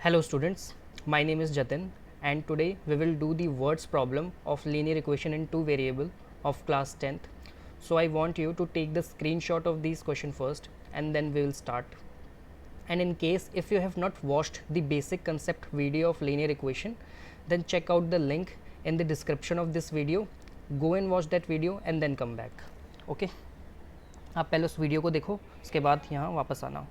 Hello students, my name is Jatin and today we will do the words problem of linear equation in two variable of class 10th. So I want you to take the screenshot of these question first and then we will start. And in case if you have not watched the basic concept video of linear equation, then check out the link in the description of this video. Go and watch that video and then come back. Okay? आप पहले उस video को देखो, उसके बाद यहाँ वापस आना.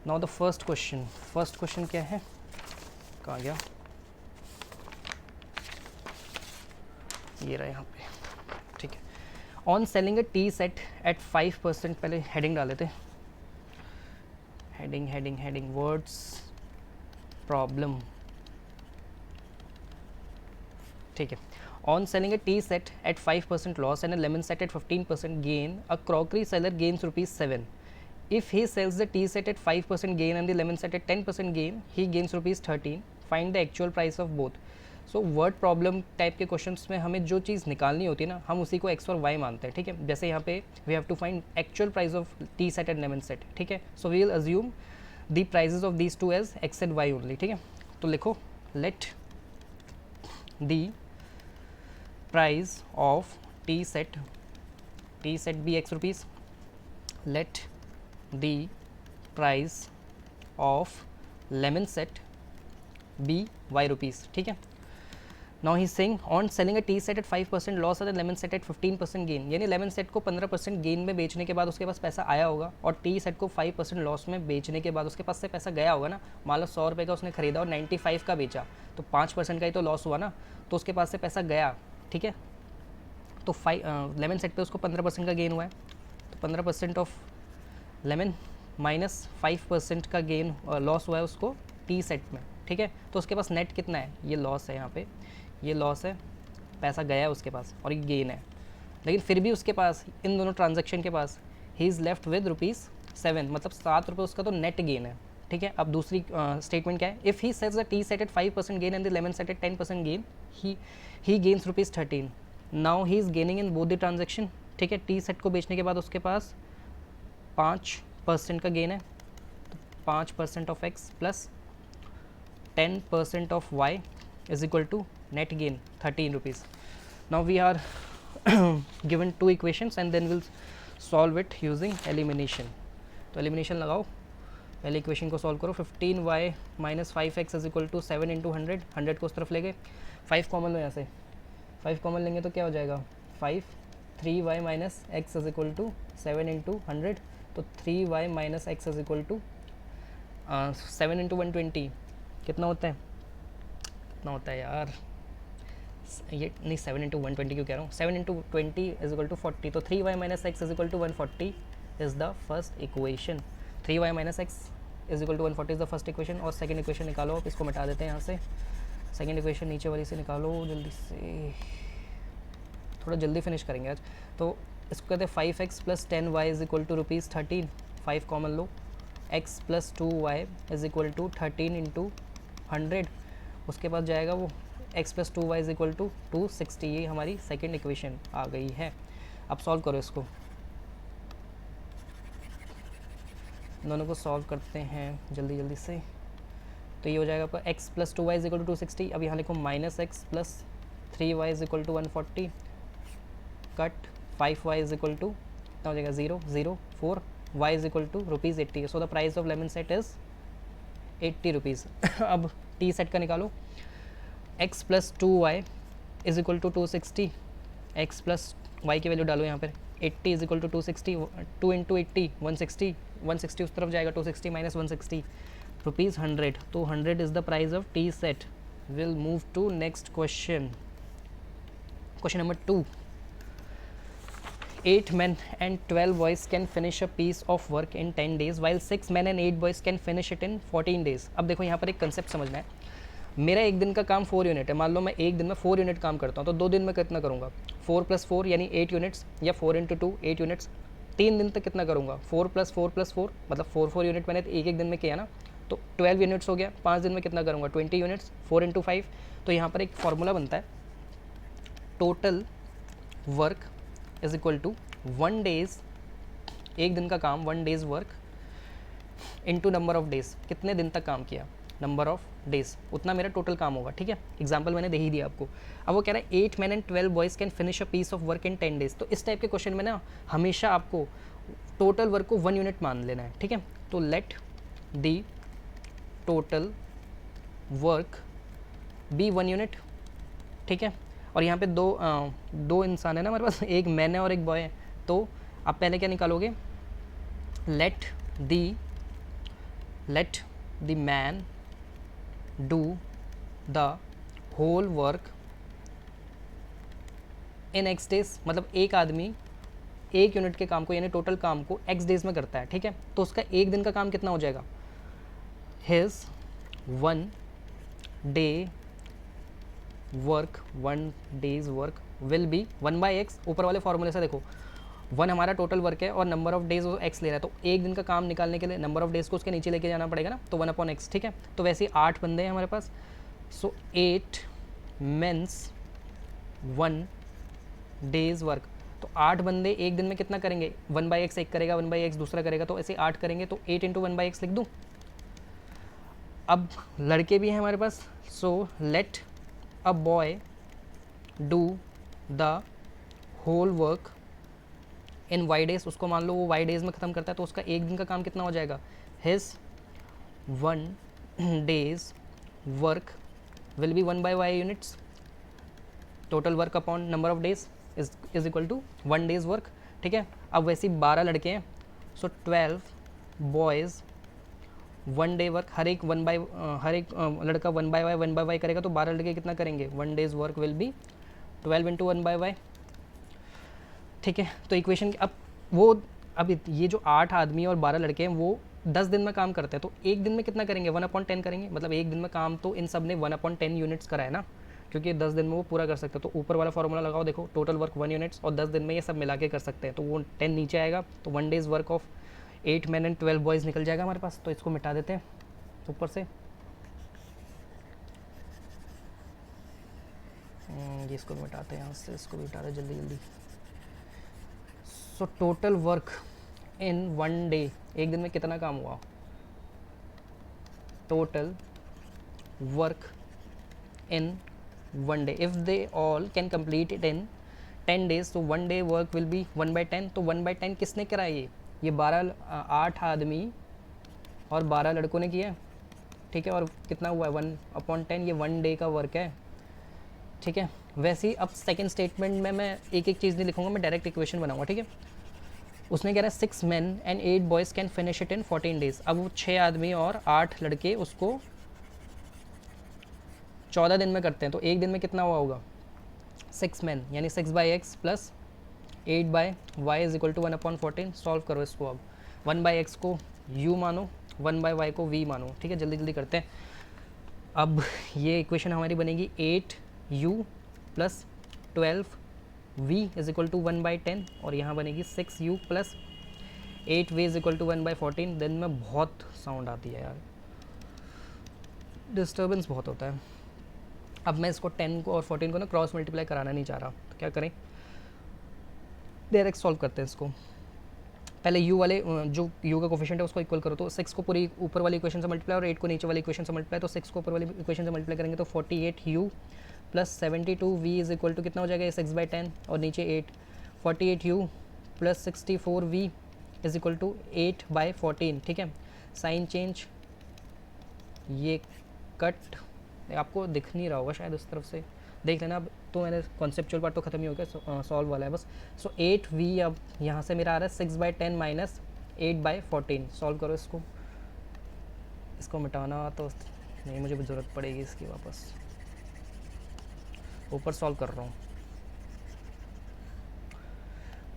नाउ द फर्स्ट क्वेश्चन क्या है, कहाँ गया, ये रहा यहाँ पे. ठीक है. On selling a tea set at 5%, पहले हेडिंग डाले थे, हेडिंग वर्ड्स प्रॉब्लम. ठीक है. On selling a tea set at 5% loss and a lemon set at 15% gain, a crockery seller gains rupees 7. If he sells the tea set at 5% gain and the lemon set at 10% gain, he gains rupees 13. Find the actual price of both. So word problem type के questions में हमें जो चीज़ निकालनी होती है ना, हम उसी को x और y मानते हैं. ठीक है. जैसे यहाँ पे we have to find actual price of tea set and lemon set. ठीक है. So we will assume the prices of these two as x and y only. ठीक है. तो लिखो let the price of tea set be x rupees, let the price of lemon set be y rupees. ठीक है. Now he is saying on selling a tea set at 5% loss and a lemon set at 15% gain, यानी lemon set को 15% gain में बेचने के बाद उसके पास पैसा आया होगा और टी सेट को 5% लॉस में बेचने के बाद उसके पास से पैसा गया होगा ना. मान लो 100 रुपये का उसने खरीदा और 95 का बेचा, तो 5% का ही तो लॉस हुआ ना, तो उसके पास से पैसा गया. ठीक है. तो लेमन सेट पे उसको 15% का गेन हुआ है, तो 15% ऑफ लेमन माइनस 5% का गेन लॉस हुआ है उसको टी सेट में. ठीक है. तो उसके पास नेट कितना है, ये लॉस है, यहाँ पे ये लॉस है, पैसा गया है उसके पास और ये गेन है. लेकिन फिर भी उसके पास इन दोनों ट्रांजैक्शन के पास ही इज़ लेफ्ट विद रुपीज़ 7, मतलब 7 रुपये उसका तो नेट गेन है. ठीक है. अब दूसरी स्टेटमेंट क्या है, if he sells the tea set at 5% gain and the lemon set at 10% gain, he gains rupees 13. Now he is gaining in both the transaction. ठीक है. टी सेट को बेचने के बाद उसके पास 5% का गेन है, तो 5% of x plus 10% of y is equal to net gain 13 rupees. Now we are given two equations and then will solve it using elimination. तो एलिमिनेशन लगाओ, पहले इक्वेशन को सॉल्व करो. 15y minus 5x is equal to 7 into 100 को उस तरफ ले गए, 5 कॉमन लो यहाँ से, 5 कॉमन लेंगे तो क्या हो जाएगा 5. 3y minus x is equal to 7 into 100, तो 3y minus x is equal to 7 into 120 कितना होता है, कितना होता है यार, ये नहीं 7 इंटू 120 क्यों कह रहा हूँ, 7 इंटू 20 इज इक्वल टू 40, तो 3y minus x is equal to 140 is the first equation. 3y minus x is equal to 140 is the first equation. और सेकेंड इक्वेशन निकालो, आप इसको मिटा देते हैं यहाँ से. सेकेंड इक्वेशन नीचे वाली से निकालो जल्दी से, थोड़ा जल्दी फिनिश करेंगे आज. तो इसको कहते हैं 5x plus 10y is equal to rupees 13. 5 common लो, x plus 2y is equal to 13 into 100, उसके बाद जाएगा वो x plus 2y is equal to 260. ये हमारी सेकेंड इक्वेशन आ गई है. अब सॉल्व करो इसको, दोनों को सॉल्व करते हैं जल्दी से. तो ये हो जाएगा आपका x plus 2y is equal to 260. अब यहाँ लिखो minus x plus 3y is equal to 140, cut 5y is equal to कितना हो जाएगा 0 0 4, y is equal to rupees 80. So the price of lemon set is 80 rupees. अब tea set का निकालो, x plus 2y is equal to 260, x plus y की value डालो यहाँ पर, 80 इज इक्वल टू 260, 2 इंटू 80 160, 160 उस तरफ जाएगा, 260 माइनस 160 रुपीज़ 100. तो 100 is the price of tea set. Will move to next question. Question number 2. 8 men and 12 boys can finish a piece of work in 10 days while 6 men and 8 boys can finish it in 14 days. अब देखो यहाँ पर एक concept समझना है. मेरा एक दिन का काम 4 यूनिट है, मान लो मैं एक दिन में 4 यूनिट काम करता हूँ, तो 2 दिन में कितना करूँगा, 4 प्लस 4 यानी 8 यूनिट्स, या 4 इंटू 2 8 यूनिट्स. 3 दिन तक कितना करूँगा, 4 प्लस 4 प्लस 4, मतलब 4 यूनिट मैंने एक दिन में किया ना, तो 12 यूनिट्स हो गया. 5 दिन में कितना करूँगा 20 यूनिट्स, 4 इंटू 5. तो यहाँ पर एक फार्मूला बनता है, total work is equal to 1 days, एक दिन का काम 1 days work into number of days, कितने दिन तक काम किया, नंबर ऑफ डेज, उतना मेरा टोटल काम होगा, ठीक है। एग्जाम्पल मैंने दे ही दिया आपको। अब वो कह रहा है 8 men and 12 boys can finish a piece of work in 10 days। तो इस टाइप के क्वेश्चन में ना हमेशा आपको टोटल वर्क को 1 यूनिट मान लेना है, ठीक है। तो let the total work be 1 unit, ठीक है। और यहाँ पे दो इंसान है ना हमारे पास, एक मैन है और एक बॉय है। तो आप पहले क्या निकालोगे, let the man do the whole work in x days, मतलब एक आदमी 1 यूनिट के काम को यानी टोटल काम को एक्स डेज में करता है, ठीक है। तो उसका एक दिन का काम कितना हो जाएगा, his 1 day work, 1 days work will B 1/x। ऊपर वाले फॉर्मूले से देखो 1 हमारा टोटल वर्क है और नंबर ऑफ डेज वो x ले रहा है, तो एक दिन का काम निकालने के लिए नंबर ऑफ डेज को उसके नीचे लेके जाना पड़ेगा ना, तो 1/x, ठीक है। तो वैसे ही 8 बंदे हैं हमारे पास, सो 8 मेंस 1 days वर्क। तो 8 बंदे एक दिन में कितना करेंगे, 1/x एक करेगा, 1/x दूसरा करेगा, तो ऐसे 8 करेंगे, तो 8 × 1/x लिख दूँ। अब लड़के भी हैं हमारे पास, so let a boy do the whole work in Y days. उसको मान लो वो वाई डेज में ख़त्म करता है, तो उसका एक दिन का काम कितना हो जाएगा, his 1 days work will be 1/y units, total work upon number of days is equal to 1 days work, ठीक है। अब वैसे 12 लड़के हैं, सो 12 बॉयज़ 1 day वर्क, हर एक लड़का 1/y करेगा, तो 12 लड़के कितना करेंगे, 1 days work will B 12 × 1/y, ठीक है। तो इक्वेशन अब ये जो 8 आदमी और 12 लड़के हैं वो 10 दिन में काम करते हैं, तो एक दिन में कितना करेंगे, 1/10 करेंगे, मतलब एक दिन में काम तो इन सब ने 1/10 यूनिट्स करा है ना, क्योंकि 10 दिन में वो पूरा कर सकते हैं। तो ऊपर वाला फॉर्मूला लगाओ, देखो टोटल वर्क 1 यूनिट्स और 10 दिन में ये सब मिला के कर सकते हैं, तो वो 10 नीचे आएगा, तो 1 days work of 8 men and 12 boys निकल जाएगा हमारे पास। तो इसको मिटा देते हैं ऊपर से, ये इसको मिटाते हैं यहाँ से, इसको भी मिटा दे जल्दी जल्दी। So total work in 1 day, एक दिन में कितना काम हुआ, total work in 1 day, if they all can complete it in 10 days, तो 1 day वर्क विल बी 1/10। तो 1/10 किसने करा, ये 8 आदमी और 12 लड़कों ने किया, ठीक है। और कितना हुआ है, 1/10, ये 1 day का वर्क है, ठीक है। वैसे ही अब सेकंड स्टेटमेंट में मैं एक एक चीज़ नहीं लिखूंगा, मैं डायरेक्ट इक्वेशन बनाऊंगा, ठीक है। उसने कह रहा है 6 men and 8 boys can finish it in 14 days। अब वो 6 आदमी और 8 लड़के उसको 14 दिन में करते हैं, तो एक दिन में कितना हुआ होगा, 6 men यानी 6/x plus 8/y is equal to 1/14। Solve करो इसको। अब 1/x को u मानो, 1/y को v मानो, ठीक है। जल्दी जल्दी करते हैं। अब ये इक्वेशन हमारी बनेगी 8u plus 12v is equal to 1/10, और यहाँ बनेगी 6u plus 8v is equal to 1/14। दिन में बहुत साउंड आती है यार, डिस्टर्बेंस बहुत होता है। अब मैं इसको 10 को और 14 को ना क्रॉस मल्टीप्लाई कराना नहीं चाह रहा, तो क्या करें, डायरेक्ट सॉल्व करते हैं इसको। पहले u वाले जो u का कोफिशिएंट है उसको इक्वल करो, तो 6 को पूरी ऊपर वाली इक्वेशन से मल्टीप्लाई और 8 को नीचे वाली इक्वेशन से मल्टीप्लाई, तो 6 को ऊपर वाली इक्वेशन से मल्टीप्लाई करेंगे तो 48u plus 72v is equal to कितना हो जाएगा, ये 6/10 और नीचे 8, 48u plus 64v is equal to 8/14, ठीक है। साइन चेंज, ये कट आपको दिख नहीं रहा होगा शायद, उस तरफ से देख लेना। अब तो मैंने कॉन्सेप्चुअल पार्ट तो ख़त्म ही हो गया, सॉल्व वाला है बस। सो 8v अब यहाँ से मेरा आ रहा है 6/10 माइनस 8/14। सॉल्व करो इसको, इसको मिटाना तो नहीं, मुझे भी ज़रूरत पड़ेगी इसकी वापस, ऊपर सॉल्व कर रहा हूँ,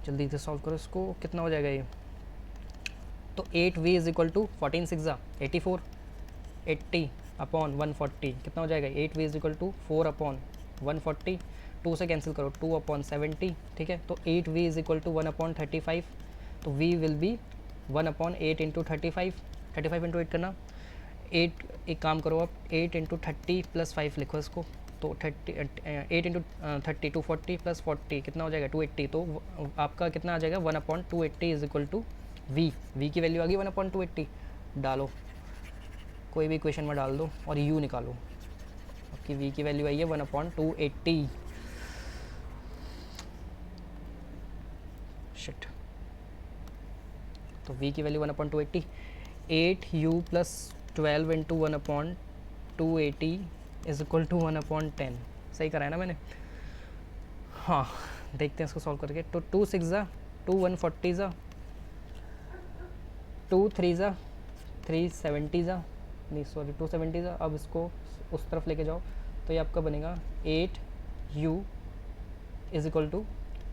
जल्दी से सॉल्व करो इसको। कितना हो जाएगा ये, तो 8v is equal to 14 6 84, 80 upon 140 कितना हो जाएगा, 8v इज इक्वल टू 4/140, 2 से कैंसिल करो 2/70, ठीक है। तो 8v इज इक्वल टू 1/35, तो v will be 1/8 into 35, 35 into 8 करना, 8 एक काम करो आप 8 इंटू 30 प्लस 5 लिखो इसको, तो 8 इंटू 30 240 प्लस 40 कितना हो जाएगा 280, तो आपका कितना आ जाएगा 1/280 इज इक्वल टू v की वैल्यू आ गई 1/280। डालो, कोई भी इक्वेशन में डाल दो और u निकालो। आपकी v की वैल्यू आई है 1/280। शिट, तो v की value 1/280, 8u plus 12 into 1/280 is equal to 1/10। सही करा है ना मैंने? हाँ, देखते हैं इसको सॉल्व करके। तो 2 6 ज़ा 2 140 ज़ा 2 3 ज़ा 370 ज़ा, नहीं सॉरी 270 ज़ा। अब इसको उस तरफ लेके जाओ तो ये आपका बनेगा 8u is equal to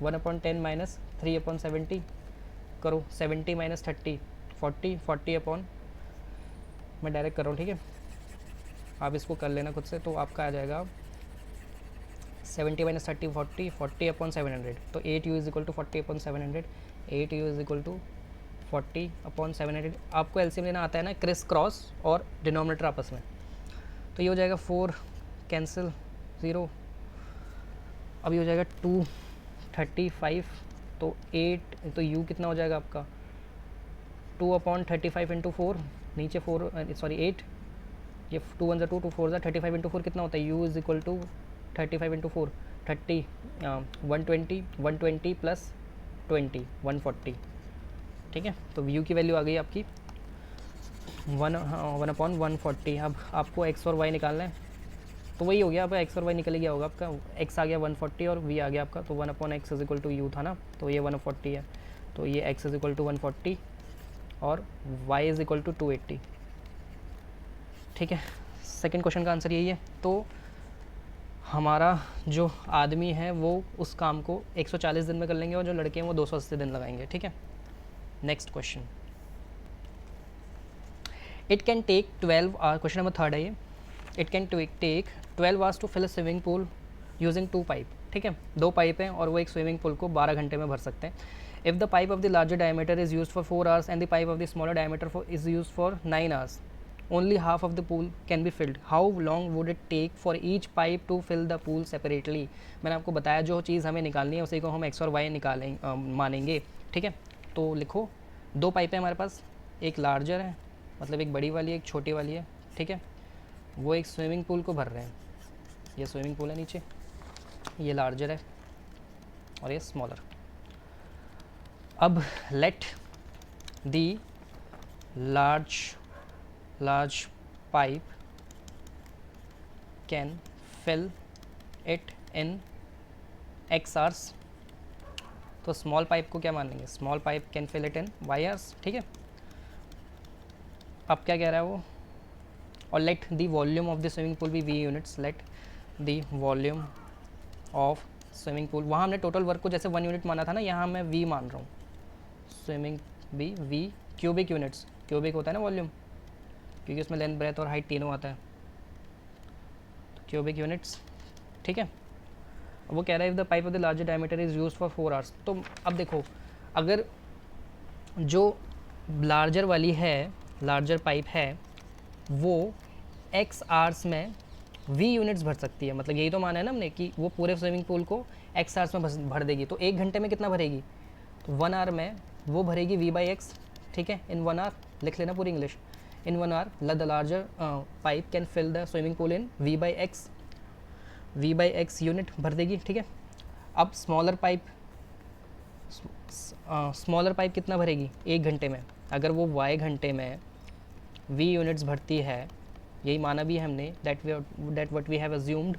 1/10 minus 3/70। करो 70 माइनस 30 40, 40 अपॉन, मैं डायरेक्ट कर रहा हूँ, ठीक है? आप इसको कर लेना खुद से। तो आपका आ जाएगा 70 माइनस 30 40, 40 अपॉन 700। तो 8u is equal to 40 upon 700, 8u is equal to 40 upon 700। आपको एलसीएम लेना आता है ना, क्रिस क्रॉस और डिनोमिनेटर आपस में। तो ये हो जाएगा 4 कैंसिल 0। अब ये हो जाएगा 235। तो 8, तो u कितना हो जाएगा आपका 2/35 इंटू 4, नीचे 4 सॉरी 8, ये 2 1 2 2 4 35 इंटू 4 कितना होता है? u is equal to 35 into 4 30 120, 120 plus 20 140। ठीक है, तो u की वैल्यू आ गई आपकी 1/140। अब आपको x और y निकालना है, तो वही हो गया। अब x और y निकल गया होगा आपका, x आ गया 140 और v आ गया आपका, तो 1/x is equal to u था ना, तो ये 140 है। तो ये x इज इक्वल टू 140 और y इज इक्वल टू 280। ठीक है, सेकंड क्वेश्चन का आंसर यही है। तो हमारा जो आदमी है वो उस काम को 140 दिन में कर लेंगे और जो लड़के हैं वो 280 दिन लगाएंगे। ठीक है, next question. It can take 12 hour, question number 3 है ये। It can take 12 hours to fill a swimming pool using 2 pipe. ठीक है, 2 पाइप हैं और वो एक स्विमिंग पूल को 12 घंटे में भर सकते हैं। If the pipe of the larger diameter is use for 4 hours and the pipe of the smaller diameter is use for 9 hours, only half of the pool can be filled. How long would it take for each pipe to fill the pool separately? मैंने आपको बताया जो चीज़ हमें निकालनी है उसी को हम x और y निकालेंगे मानेंगे। ठीक है, तो लिखो 2 पाइप है हमारे पास, एक लार्जर है मतलब एक बड़ी वाली है, एक छोटी वाली है। ठीक है, वो एक स्विमिंग पूल को भर रहे हैं। ये स्विमिंग पूल है नीचे, ये लार्जर है और ये स्मॉलर। अब let the large pipe can fill it in x hours। तो स्मॉल पाइप को क्या मानेंगे? Small pipe can fill it in y hours। ठीक है, अब क्या कह रहा है वो? और let the volume of the swimming pool be v units. Let the volume of swimming pool, वहाँ हमने टोटल वर्क को जैसे 1 यूनिट माना था ना, यहाँ मैं v मान रहा हूँ। Swimming be v cubic units, cubic होता है ना वॉल्यूम, क्योंकि उसमें लेंथ ब्रेथ और हाइट तीनों आता है, तो क्यूबिक यूनिट्स। ठीक है, वो कह रहा है if the pipe of the larger diameter is use for 4 hours. तो अब देखो, अगर जो लार्जर वाली है, लार्जर पाइप है, वो x आवर्स में v यूनिट्स भर सकती है, मतलब यही तो माना है ना हमने कि वो पूरे स्विमिंग पूल को x आवर्स में भर देगी। तो 1 घंटे में कितना भरेगी? तो 1 आवर में वो भरेगी v/x। ठीक है, इन 1 आवर लिख लेना पूरी English. In 1 hour, the larger pipe can fill the swimming pool in v/x unit भर देगी। ठीक है, अब स्मॉलर पाइप कितना भरेगी 1 घंटे में? अगर वो y घंटे में v यूनिट्स भरती है, यही माना भी है हमने, that what we have assumed,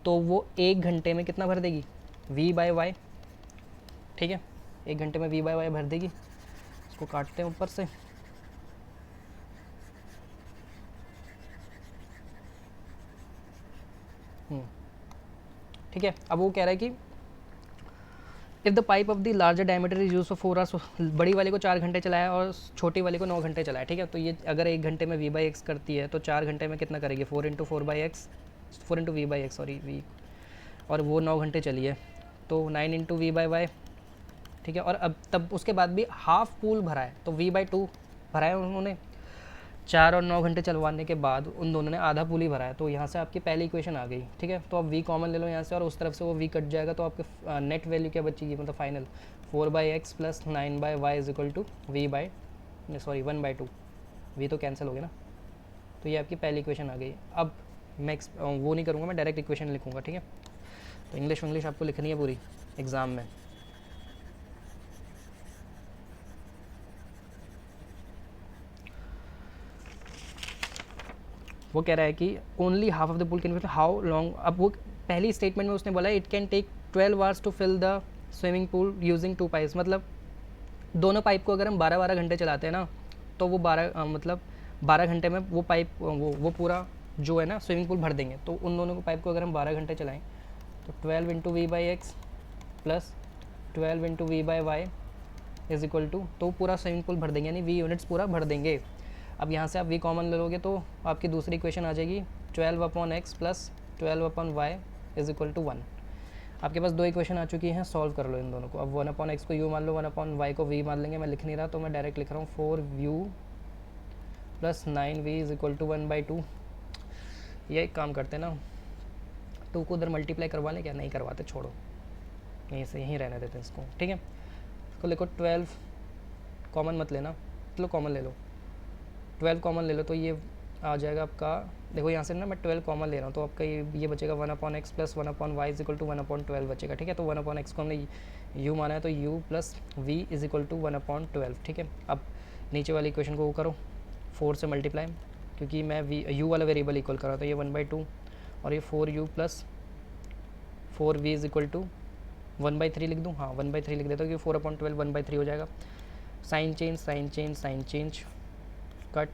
तो वो 1 घंटे में कितना भर देगी? v/y। ठीक है, 1 घंटे में v/y भर देगी। इसको काटते हैं ऊपर से। ठीक है, अब वो कह रहा है कि if the pipe of the larger diameter is use for 4 hours, बड़ी वाले को 4 घंटे चलाया और छोटी वाले को 9 घंटे चलाया। ठीक है, तो ये अगर 1 घंटे में v/x करती है तो 4 घंटे में कितना करेगी? 4 into 4/x, 4 into v/x sorry v, और वो 9 घंटे चली है तो 9 इंटू v/y। ठीक है, और अब तब उसके बाद भी हाफ पूल भरा है, तो v/2 भरा है उन्होंने। 4 और 9 घंटे चलवाने के बाद उन दोनों ने आधा पूल ही भरा है। तो यहाँ से आपकी पहली इक्वेशन आ गई। ठीक है, तो अब v कॉमन ले लो यहाँ से और उस तरफ से वो v कट जाएगा, तो आपके नेट वैल्यू क्या बचेगी, मतलब final 4/x plus 9/y is equal to 1/2। v तो कैंसिल हो गया ना, तो ये आपकी पहली इक्वेशन आ गई। अब मैं वो नहीं करूँगा, मैं डायरेक्ट इक्वेशन लिखूँगा, ठीक है। तो इंग्लिश आपको लिखनी है पूरी एग्ज़ाम में। वो कह रहा है कि only half of the pool can fill how long. अब वो पहली स्टेटमेंट में उसने बोला it can take 12 hours to fill the swimming pool using 2 pipes, मतलब दोनों पाइप को अगर हम 12-12 घंटे चलाते हैं ना, तो वो 12 घंटे में वो पाइप वो पूरा जो है ना स्विमिंग पूल भर देंगे। तो उन दोनों को पाइप को अगर हम 12 घंटे चलाएं तो 12 into v by x plus 12 into v by y is equal to, तो पूरा स्विमिंग पूल भर देंगे, यानी वी यूनिट्स पूरा भर देंगे। अब यहाँ से आप वी कॉमन ले लोगे तो आपकी दूसरी इक्वेशन आ जाएगी 12 upon x plus 12 upon y is equal to 1। आपके पास 2 इक्वेशन आ चुकी हैं, सॉल्व कर लो इन दोनों को। अब 1 अपॉन एक्स को यू मान लो, 1 अपॉन वाई को वी मान लेंगे। मैं लिख नहीं रहा तो मैं डायरेक्ट लिख रहा हूँ 4u plus 9v is equal to 1/2। ये एक काम करते हैं ना, 2 को उधर मल्टीप्लाई करवा लें, क्या नहीं करवाते, छोड़ो यहीं से यहीं रहने देते हैं इसको, ठीक है। इसको लिखो 12, कॉमन मत लेना, चलो कॉमन ले लो, 12 कॉमन ले लो तो ये आ जाएगा आपका, देखो यहाँ से ना मैं 12 कॉमन ले रहा हूँ तो आपका ये बचेगा 1 upon x plus 1 upon y is equal to 1 upon 12 बचेगा, ठीक है। तो 1 अपॉन एक्स को हमने u माना है तो u plus v is equal to 1 upon 12, ठीक है। अब नीचे वाली इक्वेशन को वो करो 4 से मल्टीप्लाई, क्योंकि मैं u वाला वेरिएबल इक्वल कर रहा था, तो ये 1/2 और ये 4u plus 4v is equal to 1/3 लिख दूँ, हाँ 1/3 लिख देता हूँ, क्योंकि 4 अपॉन 12 1/3 हो जाएगा। Sign change sign change sign change cut,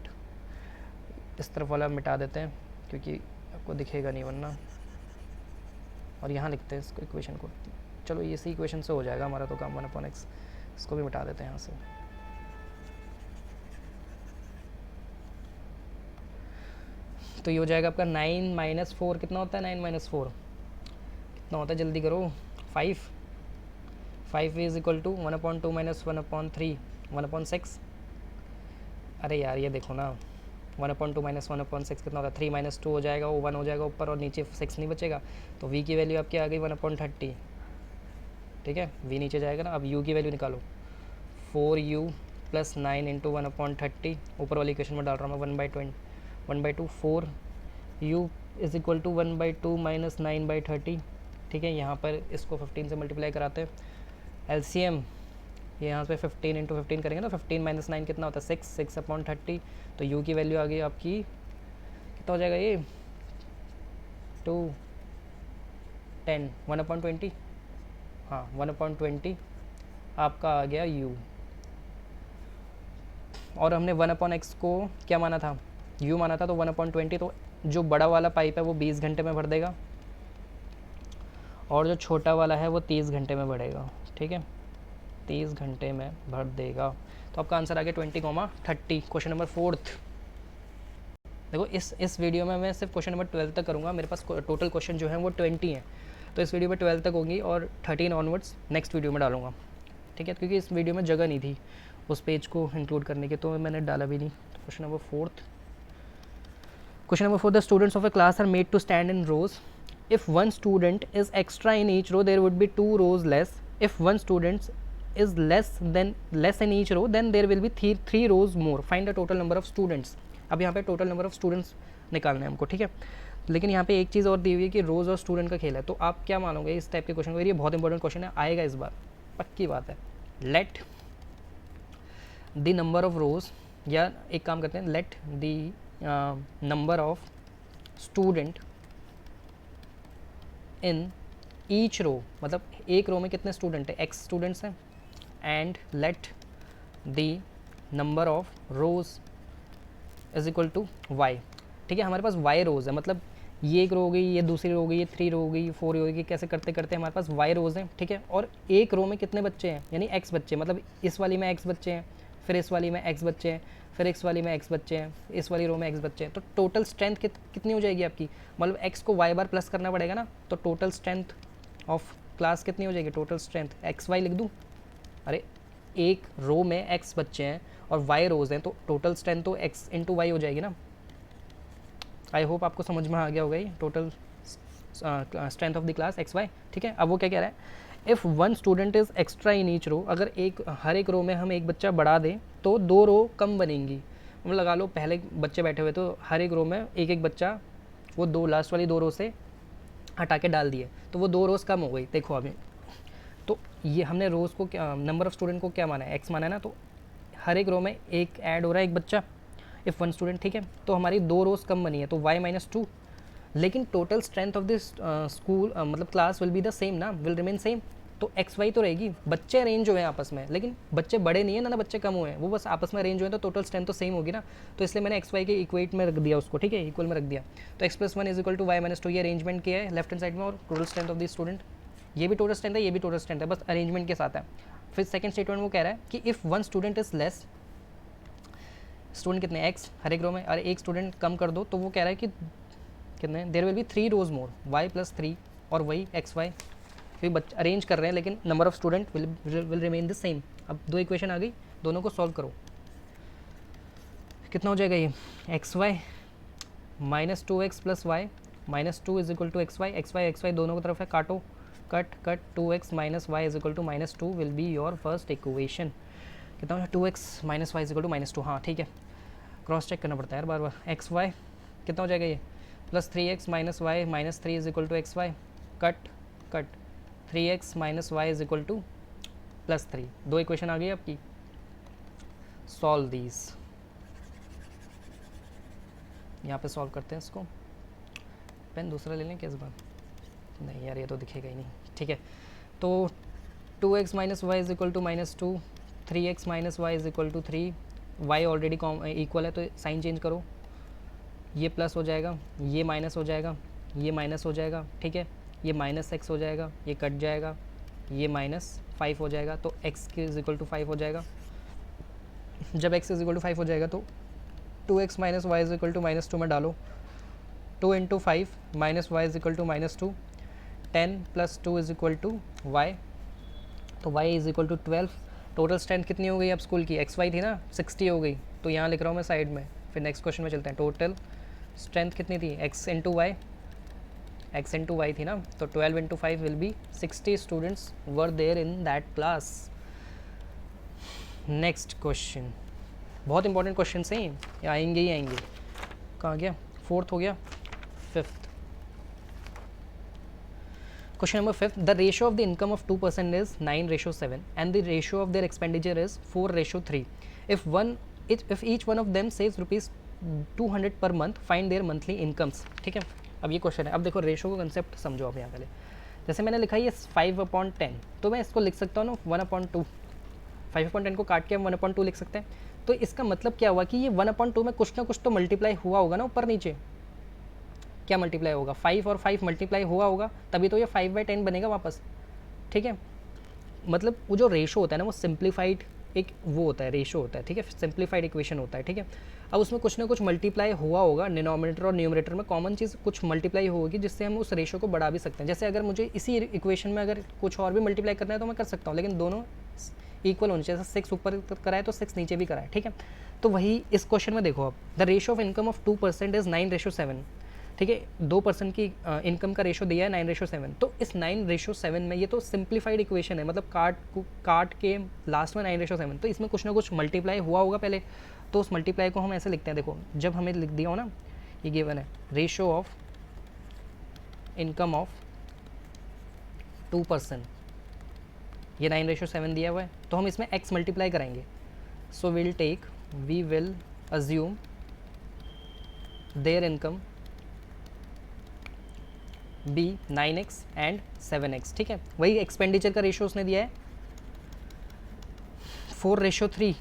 इस तरफ वाला मिटा देते हैं क्योंकि आपको दिखेगा नहीं वरना, और यहाँ लिखते हैं इसको इक्वेशन को। चलो इसी इक्वेशन से हो जाएगा हमारा तो काम, 1 अपॉन एक्स, इसको भी मिटा देते हैं यहाँ से। तो ये हो जाएगा आपका 9 माइनस 4 कितना होता है, 9 माइनस 4 कितना होता है, जल्दी करो, 5 is equal to 1 upon 2 minus 1 upon 3 1 upon 6। अरे यार ये देखो ना, 1 अपॉन 2 माइनस 1 अपॉन 6 कितना होता है, 3 माइनस 2 हो जाएगा, वो 1 हो जाएगा ऊपर और नीचे 6 नहीं बचेगा, तो v की वैल्यू आपकी आ गई 1 अपॉन 30, ठीक है। v नीचे जाएगा ना, अब u की वैल्यू निकालो, 4u प्लस 9 इंटू 1 अपॉन 30, ऊपर वाली इक्वेशन में डाल रहा हूँ मैं 1/2 4u is equal to 1/2 minus 9/30, ठीक है। यहाँ पर इसको 15 से मल्टीप्लाई कराते हैं, एलसीएम ये यहाँ पे 15 इंटू 15 करेंगे तो 15 माइनस 9 कितना होता है 6 अपॉन 30, तो u की वैल्यू आ गई आपकी कितना हो जाएगा ये 2 10 1 अपॉन 20, हाँ 1 अपॉन 20 आपका आ गया u। और हमने 1 अपॉन एक्स को क्या माना था, u माना था, तो 1 अपॉन 20, तो जो बड़ा वाला पाइप है वो 20 घंटे में भर देगा और जो छोटा वाला है वो 30 घंटे में भरेगा, ठीक है, 30 घंटे में भर देगा। तो आपका आंसर आ गया 20,30। Question number 4। देखो इस वीडियो में मैं सिर्फ क्वेश्चन नंबर 12 तक करूँगा, मेरे पास टोटल क्वेश्चन जो है वो 20 हैं, तो इस वीडियो में 12 तक होगी और 13 ऑनवर्ड्स नेक्स्ट वीडियो में डालूंगा, ठीक है, क्योंकि इस वीडियो में जगह नहीं थी उस पेज को इंक्लूड करने की, तो मैंने डाला भी नहीं। Question number 4, question number 4, the students of a class are made to stand in rows, if one student is extra in each row there would be 2 rows less, if one student is less in each row then there will be 3 rows more, find the total number of students। अब यहाँ पे total number of students निकालना है हमको, ठीक है। लेकिन यहाँ पे एक चीज़ और दी हुई है कि रोज़ और स्टूडेंट का खेल है, तो आप क्या मानोगे इस टाइप के क्वेश्चन को, ये बहुत इंपॉर्टेंट क्वेश्चन है, आएगा इस बार पक्की बात है। Let the number of rows, या एक काम करते हैं, let the number of student in each row, मतलब एक रो में कितने स्टूडेंट है, x स्टूडेंट्स हैं, and let the number of rows is equal to y, ठीक है। हमारे पास y रोज है, मतलब ये एक रो हो गई, ये दूसरी रो हो गई, ये 3 रो हो गई, 4 रो हो गई, कैसे करते करते हमारे पास y रोज हैं, ठीक है। और एक रो में कितने बच्चे हैं, यानी x बच्चे, मतलब इस वाली में x बच्चे हैं, फिर इस वाली में x बच्चे हैं, फिर इस वाली में x बच्चे हैं, इस वाली रो में x बच्चे हैं, तो टोटल स्ट्रेंथ कितनी हो जाएगी आपकी, मतलब x को y बार प्लस करना पड़ेगा ना, तो टोटल स्ट्रेंथ ऑफ क्लास कितनी हो जाएगी, टोटल स्ट्रेंथ xy लिख दूँ, अरे एक रो में x बच्चे हैं और y रोज हैं, तो टोटल स्ट्रेंथ तो x इंटू वाई हो जाएगी ना। आई होप आपको समझ में आ गया होगा ये total strength of the class xy, ठीक है। अब वो क्या कह रहा है, if one student is extra in each row, अगर हर एक रो में हम एक बच्चा बढ़ा दें तो 2 रो कम बनेंगी, हम लगा लो पहले बच्चे बैठे हुए तो हर एक रो में एक एक बच्चा वो दो लास्ट वाली 2 रो से हटा के डाल दिए, तो वो 2 रोज़ कम हो गई। देखो अभी तो ये हमने रोज़ को क्या, नंबर ऑफ़ स्टूडेंट को क्या माना है, एक्स माना है ना, तो हर एक रो में एक ऐड हो रहा है एक बच्चा, इफ़ 1 स्टूडेंट, ठीक है। तो हमारी 2 रोज़ कम बनी है, तो y-2, लेकिन total strength of this school मतलब class will be the same ना, विल रिमेन सेम। तो एक्स वाई तो रहेगी, बच्चे अरेंज हुए हैं आपस में, लेकिन बच्चे बड़े नहीं है ना बच्चे कम हुए हैं, वो बस आपस में अरेंज हुए हैं, तो टोटल स्ट्रेंथ तो सेम होगी ना। तो इसलिए मैंने एक्स वाई के इक्वेट में रख दिया उसको, ठीक है, इक्वल में रख दिया। तो x+1 is equal to y-2 ये अरेंजमेंट किया है लेफ्ट हैंड साइड में, और total strength of the student, ये भी टोटल स्ट्रेंथ है, ये भी टोटल स्ट्रेंथ है, बस अरेंजमेंट के साथ है। फिर सेकंड स्टेटमेंट वो कह रहा है कि if 1 student is less, student कितने x हर एक रो में, और एक स्टूडेंट कम कर दो, तो वो कह रहा है कि कितने, there will be 3 rows more, y+3, और वही एक्स वाई फिर बच्चे अरेंज कर रहे हैं, लेकिन number of student will remain the same. अब 2 इक्वेशन आ गई, दोनों को सॉल्व करो, कितना हो जाएगा ये, x y -2x + y -2 is equal to x y दोनों की तरफ है, काटो, cut cut, 2x - y is equal to -2 will be your first equation. कितना हो, 2x - y is equal to -2, हाँ ठीक है, क्रॉस चेक करना पड़ता है यार बार बार। एक्स वाई कितना हो जाएगा ये, +3x - y -3 is equal to x Y, cut cut, 3x - y is equal to +3। 2 equation आ गई आपकी, सॉल्व दीज, यहाँ पे सॉल्व करते हैं इसको। पेन दूसरा ले लें क्या इस बार, नहीं यार ये तो दिखेगा ही नहीं, ठीक है। तो 2x - y is equal to -2, 3x - y is equal to 3, y already equal है तो साइन चेंज करो, ये प्लस हो जाएगा, ये माइनस हो जाएगा, ये माइनस हो जाएगा, ठीक है, ये -x हो जाएगा, ये कट जाएगा, ये -5 हो जाएगा, तो x इज इक्वल टू 5 हो जाएगा। जब x इज इक्वल टू 5 हो जाएगा तो 2x - y is equal to -2 में डालो, 2 × 5 - y is equal to -2, 10 + 2 is equal to y, तो y is equal to 12। Total strength कितनी हो गई अब स्कूल की, एक्स वाई थी ना 60 हो गई, तो यहाँ लिख रहा हूँ मैं साइड में। फिर नेक्स्ट क्वेश्चन में चलते हैं, टोटल स्ट्रेंथ कितनी थी, x × y थी ना, तो 12 × 5 will be 60 students were there in that class. Next question, बहुत इंपॉर्टेंट क्वेश्चन हैं ये आएंगे ही आएंगे। कहाँ गया, 4th हो गया, 5th question number 5, the ratio of the income of 2% is 9:7 and the ratio of their expenditure is 4:3। If each one of them saves ₹200 per month, find there monthly incomes. ठीक है, अब ये क्वेश्चन है। अब देखो ratio का concept समझो आप यहाँ पहले। जैसे मैंने लिखा है ये 5/10, तो मैं इसको लिख सकता हूँ ना 1/2। 5/10 को काट के हम 1/2 लिख सकते हैं। तो इसका मतलब क्या हुआ कि ये 1/2 में कुछ ना कुछ तो मल्टीप्लाई हुआ होगा ना ऊपर नीचे। क्या मल्टीप्लाई होगा, 5 और 5 मल्टीप्लाई हुआ होगा, तभी तो ये 5/10 बनेगा वापस। ठीक है, मतलब वो जो रेशो होता है ना वो सिंप्लीफाइड एक वो होता है, रेशो होता है। ठीक है, सिंप्लीफाइड इक्वेशन होता है। ठीक है, अब उसमें कुछ ना कुछ मल्टीप्लाई हुआ होगा, डिनोमिनेटर और न्यूमरेटर में कॉमन चीज़ कुछ मल्टीप्लाई होगी, जिससे हम उस रेशो को बढ़ा भी सकते हैं। जैसे अगर मुझे इसी इक्वेशन में अगर कुछ और भी मल्टीप्लाई करना है तो मैं कर सकता हूँ, लेकिन दोनों इक्वल होने चाहिए। जैसे 6 ऊपर कराए तो 6 नीचे भी कराए। ठीक है, तो वही इस क्वेश्चन में देखो आप, the ratio of income of 2% is 9:7। ठीक है, 2% की इनकम का रेशो दिया है 9:7। तो इस 9:7 में ये तो सिंप्लीफाइड इक्वेशन है, मतलब काट के लास्ट में 9:7, तो इसमें कुछ ना कुछ मल्टीप्लाई हुआ होगा पहले। तो उस मल्टीप्लाई को हम ऐसे लिखते हैं, देखो जब हमें लिख दिया हो ना, ये गिवन है रेशो ऑफ इनकम ऑफ 2%, ये 9:7 दिया हुआ है, तो हम इसमें x मल्टीप्लाई कराएंगे। So we will assume their income be 9x and 7x। ठीक है, वही एक्सपेंडिचर का रेशो उसने दिया है 4:3।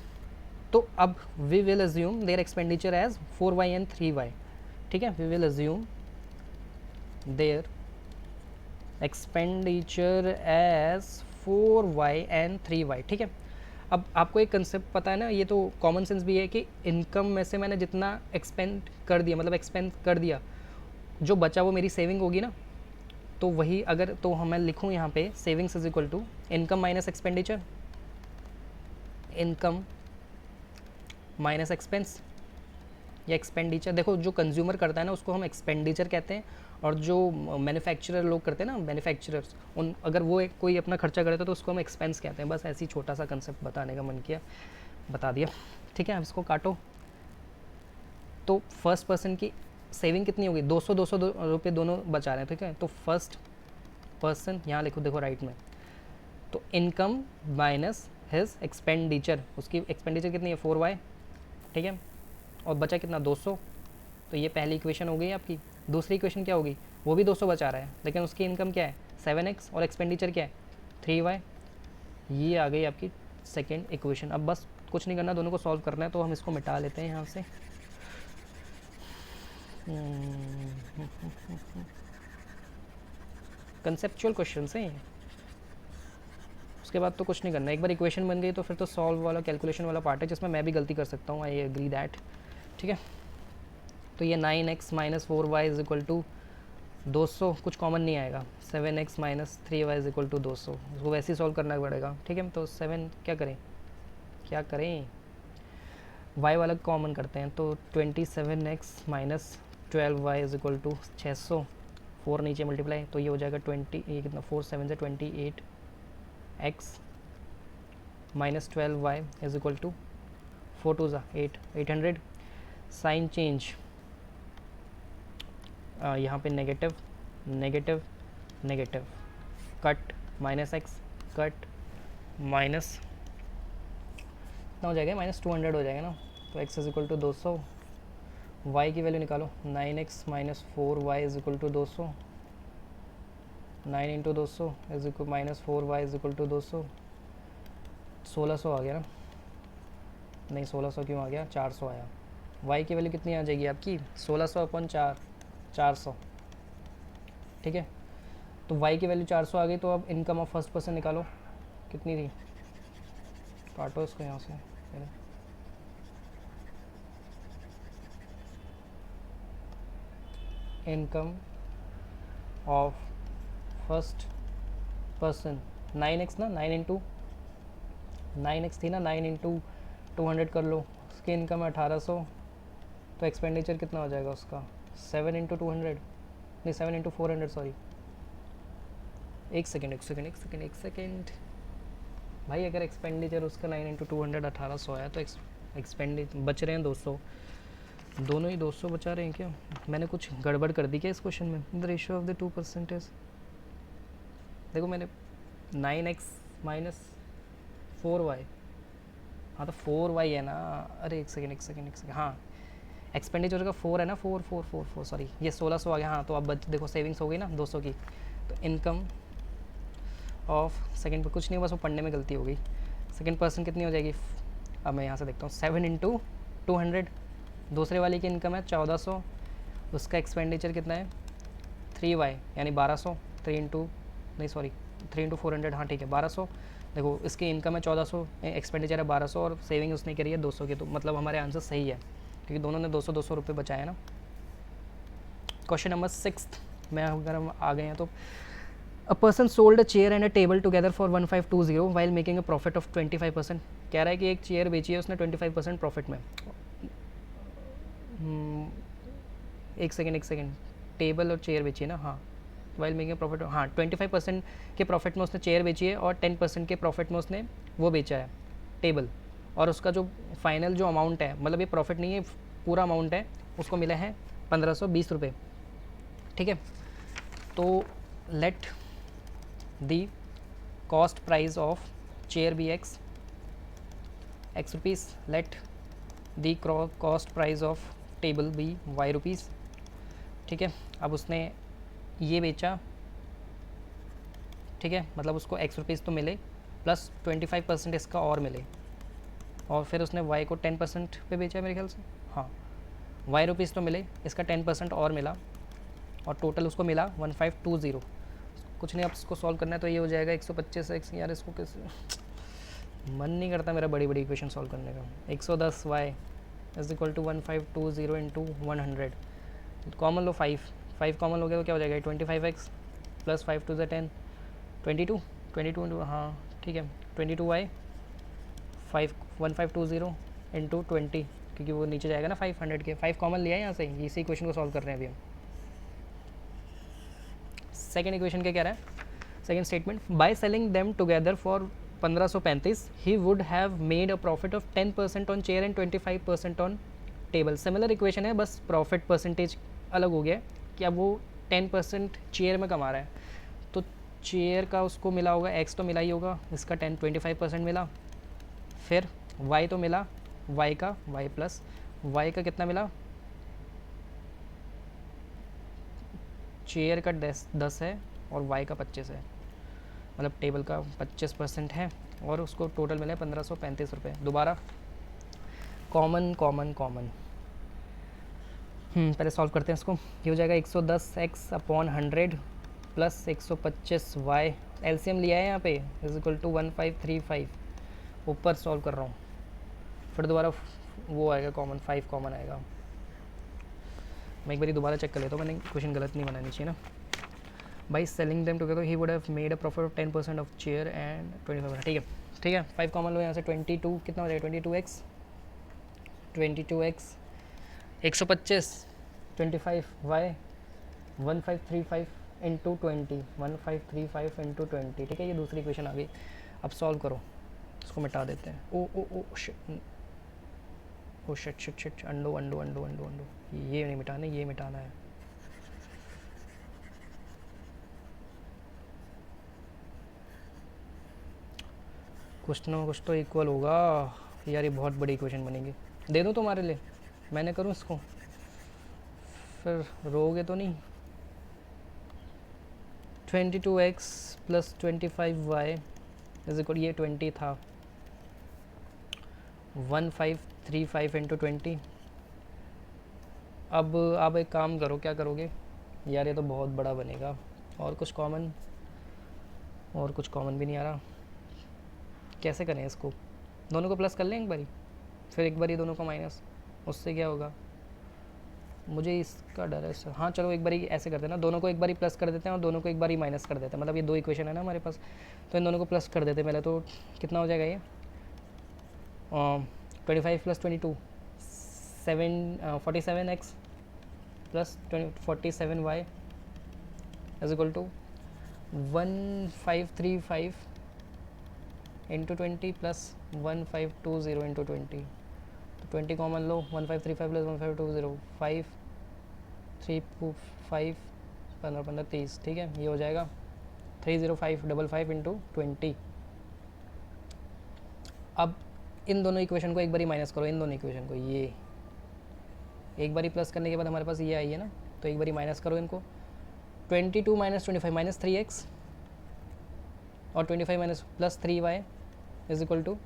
तो अब we will assume their expenditure as 4y and 3y। ठीक है, we will assume their expenditure as 4y and 3y। ठीक है, अब आपको एक कंसेप्ट पता है ना, ये तो कॉमन सेंस भी है कि इनकम में से मैंने जितना एक्सपेंड कर दिया, मतलब एक्सपेंड कर दिया, जो बचा वो मेरी सेविंग होगी ना। तो वही अगर तो मैं लिखूँ यहाँ पे savings is equal to income minus expenditure, income minus expense या एक्सपेंडिचर। देखो जो कंज्यूमर करता है ना उसको हम एक्सपेंडिचर कहते हैं, और जो मैन्युफैक्चरर लोग करते हैं ना, मैन्युफैक्चरर्स, उन अगर वो कोई अपना खर्चा करे तो उसको हम एक्सपेंस कहते हैं। बस ऐसी छोटा सा कंसेप्ट बताने का मन किया, बता दिया। ठीक है, अब इसको काटो, तो फर्स्ट पर्सन की सेविंग कितनी होगी, 200 रुपये दोनों बचा रहे हैं, ठीक है। तो फर्स्ट पर्सन यहाँ लिखो, देखो राइट में, तो इनकम माइनस हिज एक्सपेंडिचर, उसकी एक्सपेंडिचर कितनी है 4y, ठीक है, और बचा कितना 200। तो ये पहली इक्वेशन हो गई आपकी। दूसरी इक्वेशन क्या होगी, वो भी 200 बचा रहा है लेकिन उसकी इनकम क्या है 7x और एक्सपेंडिचर क्या है 3y। ये आ गई आपकी सेकेंड इक्वेशन। अब बस कुछ नहीं करना, दोनों को सॉल्व करना है, तो हम इसको मिटा लेते हैं यहाँ से। कंसेप्चुअल क्वेश्चन है ये, उसके बाद तो कुछ नहीं करना। एक बार इक्वेशन बन गई तो फिर तो सॉल्व वाला कैलकुलेशन वाला पार्ट है जिसमें मैं भी गलती कर सकता हूँ, आई एग्री दैट, ठीक है। तो ये 9x minus 4y is equal to 200, कुछ कॉमन नहीं आएगा, 7x minus 3y is equal to 200, उसको वैसे ही सॉल्व करना पड़ेगा, ठीक है। तो 7 क्या करें y वाला कॉमन करते हैं, तो 27x minus 12y is equal to 600, 4 नीचे मल्टीप्लाई, तो ये हो जाएगा 20, ये कितना 4 7 से 28x minus 12y is equal to 4 2 ज़ा 800। साइन चेंज यहाँ पे negative negative negative, cut minus x, cut minus कितना हो जाएगा, माइनस 200 हो जाएगा ना। तो x is equal to 200, y की वैल्यू निकालो, 9x minus 4y is equal to 200, 9 into 200 is equal माइनस 4y इज इक्वल टू 200, 1600 आ गया ना, नहीं 1600 क्यों आ गया, 400 आया। y की वैल्यू कितनी आ जाएगी आपकी 1600 अपॉन 400, ठीक है। तो y की वैल्यू 400 आ गई, तो अब इनकम ऑफ फर्स्ट पर्सन निकालो, कितनी थी, काटो इसको यहाँ से, income of first person 9x ना, 9 इंटू 9x थी ना, 9 इंटू 200 कर लो, उसकी इनकम है 1800, तो एक्सपेंडिचर कितना हो जाएगा उसका 7 इंटू 200, नहीं 7 इंटू 400, सॉरी, एक सेकेंड भाई, अगर एक्सपेंडिचर उसका 9 इंटू 200 1800 आया, तो एक्सपेंडिचर बच रहे हैं 200, दोनों ही 200 बचा रहे हैं क्या, मैंने कुछ गड़बड़ कर दी क्या इस क्वेश्चन में। The ratio of the 2% is, देखो मैंने 9x माइनस 4y, हाँ तो 4y है ना, अरे एक सेकेंड, हाँ एक्सपेंडिचर का 4 है ना, 4 सॉरी, ये 1600 आ गया, हाँ। तो अब देखो सेविंग्स हो गई ना 200 की, तो इनकम ऑफ सेकेंड पर कुछ नहीं, बस वो पढ़ने में गलती हो गई, सेकेंड पर्सन कितनी हो जाएगी, अब मैं यहाँ से देखता हूँ, 7 इंटू 200, दूसरे वाले की इनकम है 1400, उसका एक्सपेंडिचर कितना है 3y यानी 1200, 3 इंटू 400, हाँ ठीक है 1200, देखो इसकी इनकम है 1400, एक्सपेंडिचर है 1200 और सेविंग उसने करी है 200 की, तो मतलब हमारे आंसर सही है क्योंकि दोनों ने 200 रुपये बचाए ना। क्वेश्चन नंबर 6 में अगर हम आ गए हैं, तो a person sold a chair and a table together for 1520 while making a profit of 25%। कह रहा है कि एक चेयर बेची है उसने 25% प्रॉफिट में। एक सेकेंड, टेबल और चेयर बेची है ना, हाँ, वाइल मेकिंग प्रॉफिट, हाँ 25% के प्रॉफिट में उसने चेयर बेची है और 10% के प्रॉफिट में उसने वो बेचा है टेबल, और उसका जो फाइनल जो अमाउंट है, मतलब ये प्रॉफिट नहीं है, पूरा अमाउंट है, उसको मिला है 1520 रुपये, ठीक है। तो let the cost price of chair be x rupees, let the cost price of table be y rupees, ठीक है। अब उसने ये बेचा, ठीक है, मतलब उसको x रुपीज़ तो मिले प्लस 25% इसका और मिले, और फिर उसने y को 10% पे बेचा मेरे ख्याल से, हाँ y रुपीज़ तो मिले, इसका 10% और मिला, और टोटल उसको मिला 1520। कुछ नहीं, अब इसको सॉल्व करना है, तो ये हो जाएगा 125x, यार इसको कैसे, मन नहीं करता मेरा बड़ी बड़ी इक्वेशन सॉल्व करने का। 110y is equal to 1520 into 100, common लो 5 कॉमन हो गया तो क्या हो जाएगा 25x प्लस 5 2 10, 22 हाँ ठीक है, 22y 1520 इंटू 20, क्योंकि वो नीचे जाएगा ना 500 के, 5 कॉमन लिया है यहाँ से, इसी इक्वेशन को सॉल्व कर रहे हैं अभी हम। सेकेंड इक्वेशन क्या कह रहा है, second statement, by selling them together for 1535 he would have made a profit of 10% on chair and 25% on table similar equation है, बस प्रॉफिट परसेंटेज अलग हो गया है कि अब वो 10% चेयर में कमा रहा है, तो चेयर का उसको मिला होगा, एक्स तो मिला ही होगा, इसका 25% मिला, फिर वाई तो मिला, वाई का वाई प्लस वाई का कितना मिला, चेयर का 10 है और वाई का 25 है, मतलब टेबल का 25% है और उसको टोटल मिला है 1535 रुपये। दोबारा कॉमन कॉमन कॉमन पहले सॉल्व करते हैं इसको। ये हो जाएगा 110 x upon 100 plus 125 y, LCM लिया है यहाँ पे, इज इक्वल टू 1535, ऊपर सॉल्व कर रहा हूँ, फिर दोबारा वो आएगा कॉमन, 5 कॉमन आएगा। मैं एक बार दोबारा चेक कर लेता हूँ, मैंने क्वेश्चन गलत नहीं बनानी चाहिए ना। By selling them together he would have made a profit of 10% of chair and 25%। ठीक है ठीक है, 5 कॉमन लो यहाँ से, 22 कितना हो जाएगा, 22x 125 25 वाई 1535 इंटू 20, 1535 इंटू 20। ठीक है, ये दूसरी इक्वेशन आ गई। अब सॉल्व करो, इसको मिटा देते हैं। ओ ओ ओ शिट शिट शिट, अंडो अंडो अंडो अंडो अंडो, ये नहीं मिटाना, ये मिटाना है। कुछ ना कुछ तो इक्वल होगा यार, ये बहुत बड़ी इक्वेशन बनेगी। दे दूँ तुम्हारे लिए, मैंने करूँ इसको, फिर रोगे तो नहीं। 22x plus 25y is equal, ये 20 था, 1535 इंटू 20। अब आप एक काम करो, क्या करोगे यार, ये तो बहुत बड़ा बनेगा। और कुछ कॉमन, और कुछ कॉमन भी नहीं आ रहा, कैसे करें इसको? दोनों को प्लस कर लें एक बारी, फिर एक बारी दोनों को माइनस, उससे क्या होगा? मुझे इसका डर है सर। हाँ चलो एक बारी ऐसे करते हैं ना, दोनों को एक बारी प्लस कर देते हैं और दोनों को एक बारी माइनस कर देते हैं, मतलब ये दो इक्वेशन है ना हमारे पास, तो इन दोनों को प्लस कर देते हैं पहले। तो कितना हो जाएगा ये, 25 plus 22 47x plus 47y is equal to 1535 into 20 plus 1520 into 20। तो 20 कॉमन लो, 1535 प्लस 1520, 5 3 5 15 15 30। ठीक है, ये हो जाएगा 30555 इंटू 20। अब इन दोनों इक्वेशन को एक बारी माइनस करो, इन दोनों इक्वेशन को, ये एक बारी प्लस करने के बाद हमारे पास ये आई है ना, तो एक बारी माइनस करो इनको। 22 माइनस 25 माइनस 3x और 25 minus plus 3y is equal to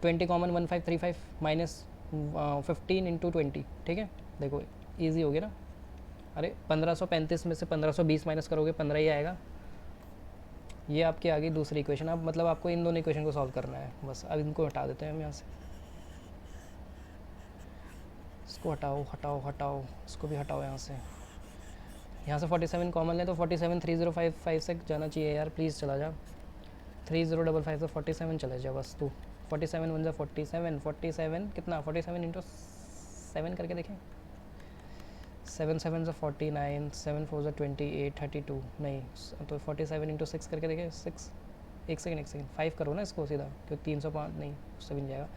20 common 1535 minus 15 into 20। ठीक है, देखो इजी हो गया ना। अरे 1535 में से 1520 माइनस करोगे 15 ही आएगा। ये आपके आगे दूसरी इक्वेशन। अब मतलब आपको इन दोनों इक्वेशन को सॉल्व करना है बस। अब इनको हटा देते हैं हम यहाँ से, इसको हटाओ हटाओ हटाओ, इसको भी हटाओ यहाँ से। यहाँ से 47 कॉमन लें तो 47 3055 से जाना चाहिए यार, प्लीज़ चला जा। 3055 से 47 चले जा बस तू। 47 1 47, 47 कितना, 47 इंटू 7 करके देखें। 7 7 से 49, 7 4 से 28, 32 नहीं, तो 47 इंटू 6 करके देखें। 6 एक सेकंड 5 करो ना इसको सीधा, क्योंकि 305 नहीं, उससे भी नहीं जाएगा,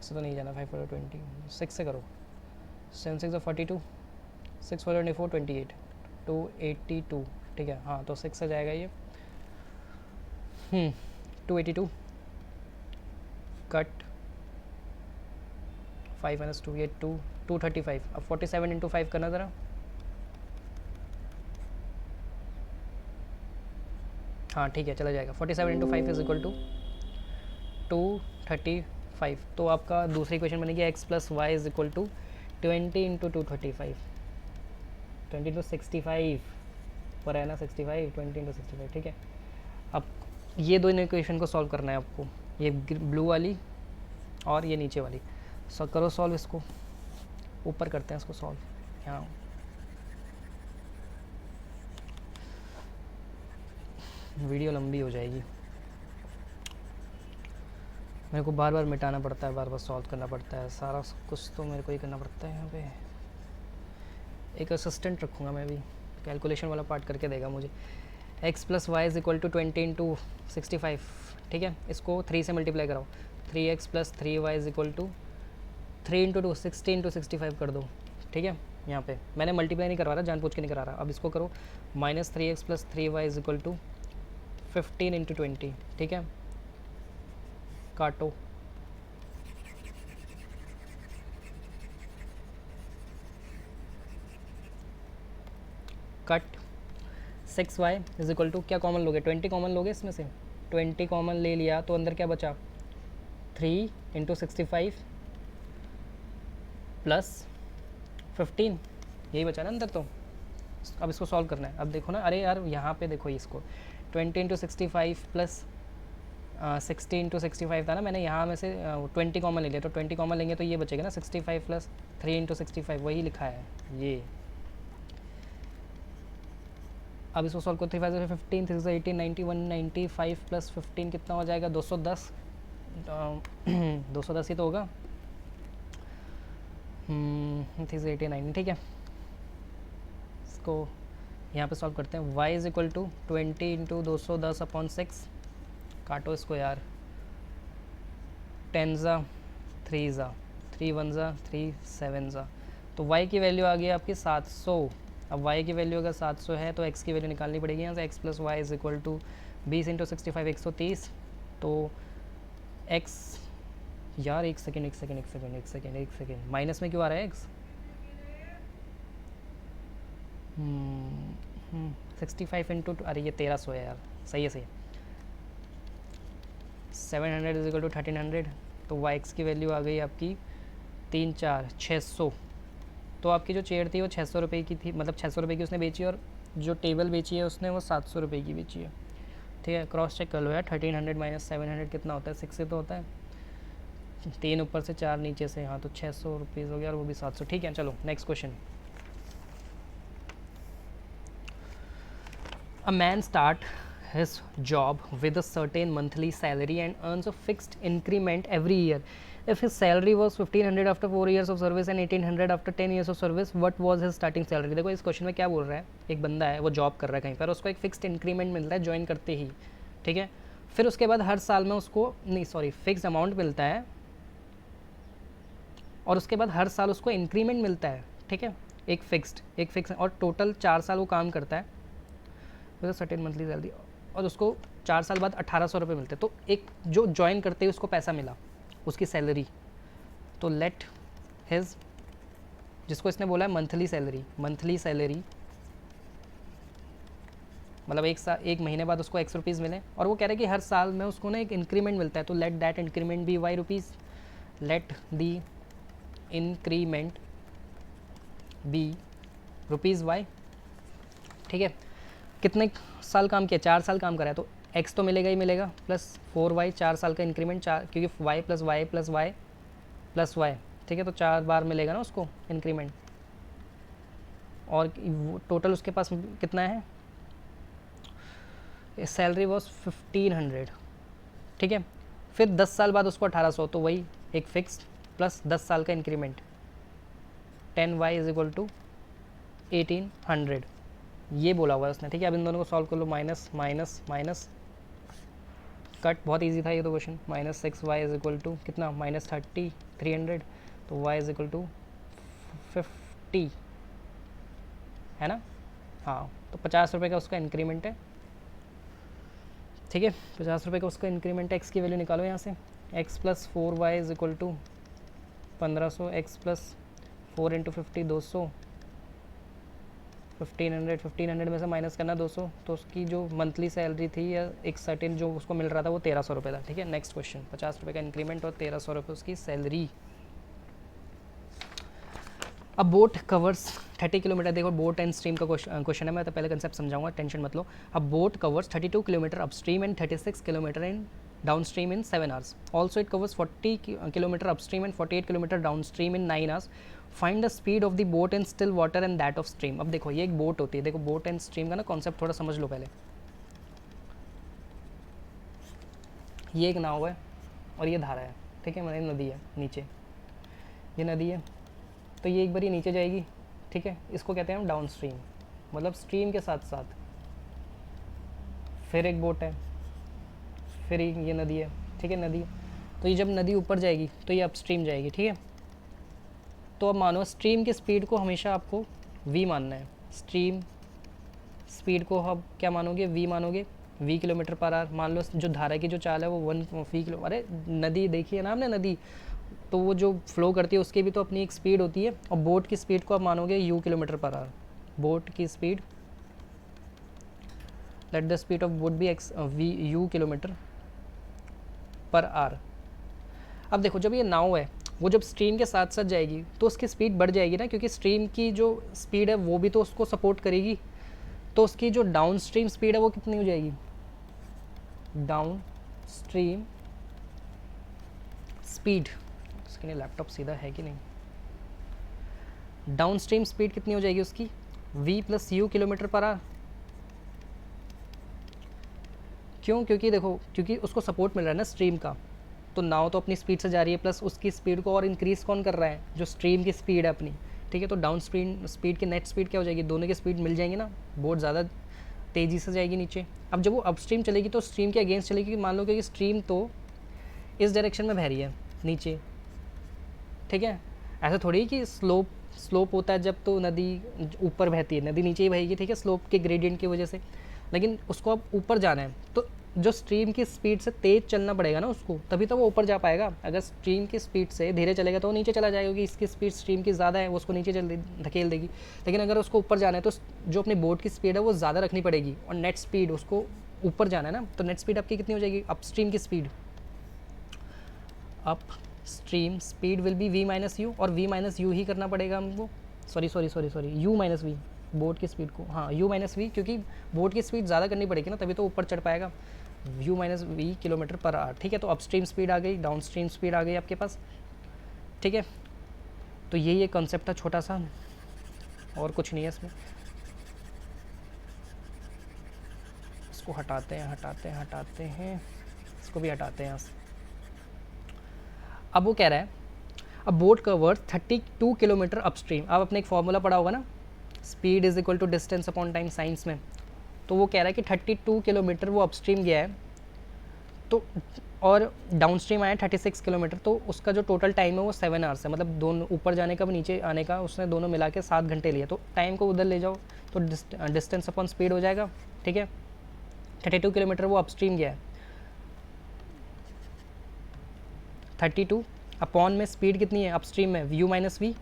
इससे तो नहीं जाना। 5 4 20, 6 से करो। 7 6 42, 6 4 24 28, 282। ठीक है, हाँ तो 6 से जाएगा ये। 282 कट 5 माइनस 2, ये 235। अब 47 इंटू 5 करना ज़रा। हाँ ठीक है, चला जाएगा। 47 इंटू 5 इज इक्वल टू 235। तो आपका दूसरी इक्वेशन बनेगी x plus y is equal to 20 into 235, 20 into 65 पर है ना, 65, 20 इंटू 65। ठीक है, अब ये दो इक्वेशन को सॉल्व करना है आपको, ये ब्लू वाली और ये नीचे वाली। करो सॉल्व इसको, ऊपर करते हैं इसको सॉल्व। यहाँ वीडियो लंबी हो जाएगी, मेरे को बार बार मिटाना पड़ता है, बार बार सॉल्व करना पड़ता है, सारा कुछ तो मेरे को ही करना पड़ता है। यहाँ पे एक असिस्टेंट रखूँगा मैं भी, कैलकुलेशन वाला पार्ट करके देगा मुझे। x plus y is equal to 20 into 65। ठीक है, इसको 3 से मल्टीप्लाई कराओ। 3x plus 3y is equal to 3 × 2 60 × 65 कर दो, ठीक है। यहाँ पे मैंने मल्टीप्लाई नहीं करवा रहा, जानबूझ के नहीं करा रहा। अब इसको करो -3x + 3y = 15 × 20, ठीक है। काटो, कट 6y = क्या कॉमन लोगे, 20 कॉमन लोगे इसमें से, 20 कॉमन ले लिया तो अंदर क्या बचा, 3 × 65 + 15, यही बचा ना अंदर। तो अब इसको सॉल्व करना है। अब देखो ना, अरे यार यहाँ पे देखो इसको 20 × 65 + 60 × 65 था ना, मैंने यहाँ में से 20 कॉमन ले लिया, तो 20 कॉमन लेंगे तो ये बचेगा ना 65 + 3 × 65, वही लिखा है ये। अब इसको सॉल्व करो, 3 5 15, 3 18, 90, 195 + 15 कितना हो जाएगा, 210। 210 ही तो होगा। 389, ठीक है। इसको यहाँ पे सॉल्व करते हैं। y = 20 × 210/6, काटो इसको यार, 10 ज़ा 3 ज़ा 3 1 ज़ा 3 7 ज़ा, तो y की वैल्यू आ गई आपकी 700। अब y की वैल्यू अगर 700 है तो x की वैल्यू निकालनी पड़ेगी यहाँ से, x + y = 20 × 65 130, तो x, यार एक सेकेंड, माइनस में क्यों आ रहा है x, 65 × अरे ये 1300 है यार, सही है 700 = 1300, तो y की वैल्यू आ गई आपकी 3 4 600। तो आपकी जो चेयर थी वो 600 रुपये की थी, मतलब 600 रुपये की उसने बेची, और जो टेबल बेची है उसने वो 700 रुपये की बेची है, ठीक है। क्रॉस चेक कर लो यार, 1300 - 700 कितना होता है, 6 से तो होता है, 3 ऊपर से 4 नीचे से, हाँ तो 600 रुपीज़ हो गया, और वो भी 700, ठीक है। चलो next question. A man start his job with a certain monthly salary and earns a fixed increment every year. If his salary was 1500 after 4 years of service and 1800 after 10 years of service, what was his starting salary? देखो इस question में क्या बोल रहा है, एक बंदा है वो जॉब कर रहा है कहीं पर, उसको एक फिक्स्ड इंक्रीमेंट मिलता है ज्वाइन करते ही, ठीक है। फिर उसके बाद हर साल में उसको फिक्स अमाउंट मिलता है, और उसके बाद हर साल उसको इंक्रीमेंट मिलता है, ठीक है। एक फिक्स, और टोटल 4 साल वो काम करता है विद सर्टेन मंथली सैलरी, और उसको 4 साल बाद 1800 रुपये मिलते हैं। तो एक जो ज्वाइन करते ही उसको पैसा मिला, उसकी सैलरी, तो लेट हिज, जिसको इसने बोला है मंथली सैलरी, मतलब एक महीने बाद उसको x रुपीज़ मिले, और वो कह रहे हैं कि हर साल में उसको ना एक इंक्रीमेंट मिलता है, तो let that increment be y rupees, let the increment be rupees y, ठीक है। कितने साल काम किया, 4 साल काम करा है, तो x तो मिलेगा ही मिलेगा, प्लस 4y, 4 साल का इंक्रीमेंट, क्योंकि y + y + y + y, ठीक है, तो 4 बार मिलेगा ना उसको इंक्रीमेंट, और टोटल उसके पास कितना है, सैलरी वॉज 1500, ठीक है। फिर 10 साल बाद उसको 1800, तो वही एक फिक्स्ड प्लस 10 साल का इंक्रीमेंट, 10y = 1800, ये बोला हुआ है उसने, ठीक है। अब इन दोनों को सॉल्व कर लो, माइनस माइनस माइनस, कट, बहुत इजी था ये तो क्वेश्चन। -6y = कितना, -30 300, तो y = 50, है ना, हाँ। तो 50 रुपये का उसका इंक्रीमेंट है, ठीक है। 50 रुपये का उसका इंक्रीमेंट है। x की वैल्यू निकालो यहाँ से, x + 4y = 1500, x + 4 × 50 200, 1500 में से माइनस करना 200, तो उसकी जो मंथली सैलरी थी या एक सर्टेन जो उसको मिल रहा था वो 1300 रुपये था, ठीक है। नेक्स्ट क्वेश्चन, 50 रुपये का इंक्रीमेंट और 1300 रुपये उसकी सैलरी। अब बोट कवर्स 30 किलोमीटर, देखो बोट एंड स्ट्रीम का क्वेश्चन है, मैं तो पहले कंसेप्ट समझाऊंगा, टेंशन मत लो। अब boat covers 32 kilometre upstream and 36 kilometre in downstream in 7 hours. Also it covers 40 kilometer upstream and 48 kilometer downstream in 9 hours. Find the speed of the boat in still water and that of stream. अब देखो ये एक boat होती है, देखो boat and stream का ना concept थोड़ा समझ लो पहले। ये एक नाव है और ये धारा है, ठीक है, मतलब नदी है नीचे, ये नदी है, तो ये एक बार नीचे जाएगी, ठीक है, इसको कहते हैं हम डाउन स्ट्रीम, मतलब स्ट्रीम के साथ साथ। फिर एक बोट है, फिर ये नदी है, ठीक है, नदी, तो ये जब नदी ऊपर जाएगी तो ये अपस्ट्रीम जाएगी, ठीक है। तो अब मानो स्ट्रीम की स्पीड को हमेशा आपको v मानना है। स्ट्रीम स्पीड को आप क्या मानोगे, v मानोगे, v किलोमीटर पर आवर। मान लो जो धारा की जो चाल है वो 1 किलो, अरे नदी देखी है ना आपने, नदी तो वो जो फ्लो करती है उसकी भी तो अपनी एक स्पीड होती है। और बोट की स्पीड को आप मानोगे u kilometre per hour. Boat की speed, let the speed of boat be u kilometre per hour. अब देखो जब ये नाव है वो जब स्ट्रीम के साथ साथ जाएगी तो उसकी स्पीड बढ़ जाएगी ना, क्योंकि स्ट्रीम की जो स्पीड है वो भी तो उसको सपोर्ट करेगी। तो उसकी जो डाउन स्ट्रीम स्पीड है वो कितनी हो जाएगी, डाउन स्ट्रीम स्पीड, इसके लिए लैपटॉप सीधा है कि नहीं, डाउन स्ट्रीम स्पीड कितनी हो जाएगी उसकी, v plus you kilometre per our. क्यों, क्योंकि देखो क्योंकि उसको सपोर्ट मिल रहा है ना स्ट्रीम का, तो नाव तो अपनी स्पीड से जा रही है, प्लस उसकी स्पीड को और इंक्रीज़ कौन कर रहा है, जो स्ट्रीम की स्पीड है अपनी, ठीक है। तो डाउन स्पीड की नेट स्पीड क्या हो जाएगी, दोनों की स्पीड मिल जाएंगी ना, बोट ज़्यादा तेज़ी से जाएगी नीचे। अब जब वो अपस्ट्रीम चलेगी तो स्ट्रीम के अगेंस्ट चलेगी, मान लो कि स्ट्रीम तो इस डायरेक्शन में बह रही है नीचे, ठीक है। ऐसा थोड़ी कि स्लोप होता है जब तो नदी ऊपर बहती है, नदी नीचे ही बहेगी, ठीक है, स्लोप के ग्रेडियंट की वजह से। लेकिन उसको अब ऊपर जाना है तो जो स्ट्रीम की स्पीड से तेज़ चलना पड़ेगा ना उसको, तभी तो वो ऊपर जा पाएगा। अगर स्ट्रीम की स्पीड से धीरे चलेगा तो वो नीचे चला जाएगा, क्योंकि इसकी स्पीड स्ट्रीम की ज़्यादा है, वो उसको नीचे धकेल देगी। लेकिन अगर उसको ऊपर जाना है तो जो अपनी बोट की स्पीड है वो ज़्यादा रखनी पड़ेगी, और नेट स्पीड उसको ऊपर जाना है ना, तो नेट स्पीड आपकी कितनी हो जाएगी, अप स्ट्रीम की speed, upstream speed will be v minus u, और v माइनस यू ही करना पड़ेगा हमको, sorry u minus v, boat की स्पीड को, हाँ u माइनस वी, क्योंकि बोट की स्पीड ज़्यादा करनी पड़ेगी ना तभी तो ऊपर चढ़ पाएगा, u minus v kilometre per hour, ठीक है। तो अपस्ट्रीम स्पीड आ गई, डाउन स्ट्रीम स्पीड आ गई आपके पास, ठीक है। तो यही एक कॉन्सेप्ट था छोटा सा, और कुछ नहीं है इसमें। इसको हटाते हैं, इसको भी हटाते हैं यहाँ से। अब वो कह रहा है अब बोट कवर्स 32 किलोमीटर अपस्ट्रीम। अब आपने एक फॉर्मूला पढ़ा होगा ना, speed is equal to distance upon time science में। तो वो कह रहा है कि 32 किलोमीटर वो अपस्ट्रीम गया है, तो और डाउन स्ट्रीम आया 36 किलोमीटर, तो उसका जो टोटल टाइम है वो 7 आवर्स है। मतलब दोनों ऊपर जाने का भी नीचे आने का उसने दोनों मिला के 7 घंटे लिया। तो टाइम को उधर ले जाओ तो डिस्टेंस अपॉन स्पीड हो जाएगा, ठीक है। 32 किलोमीटर वो अपस्ट्रीम गया है, 32 अपॉन में स्पीड कितनी है अपस्ट्रीम में, u माइनस वी,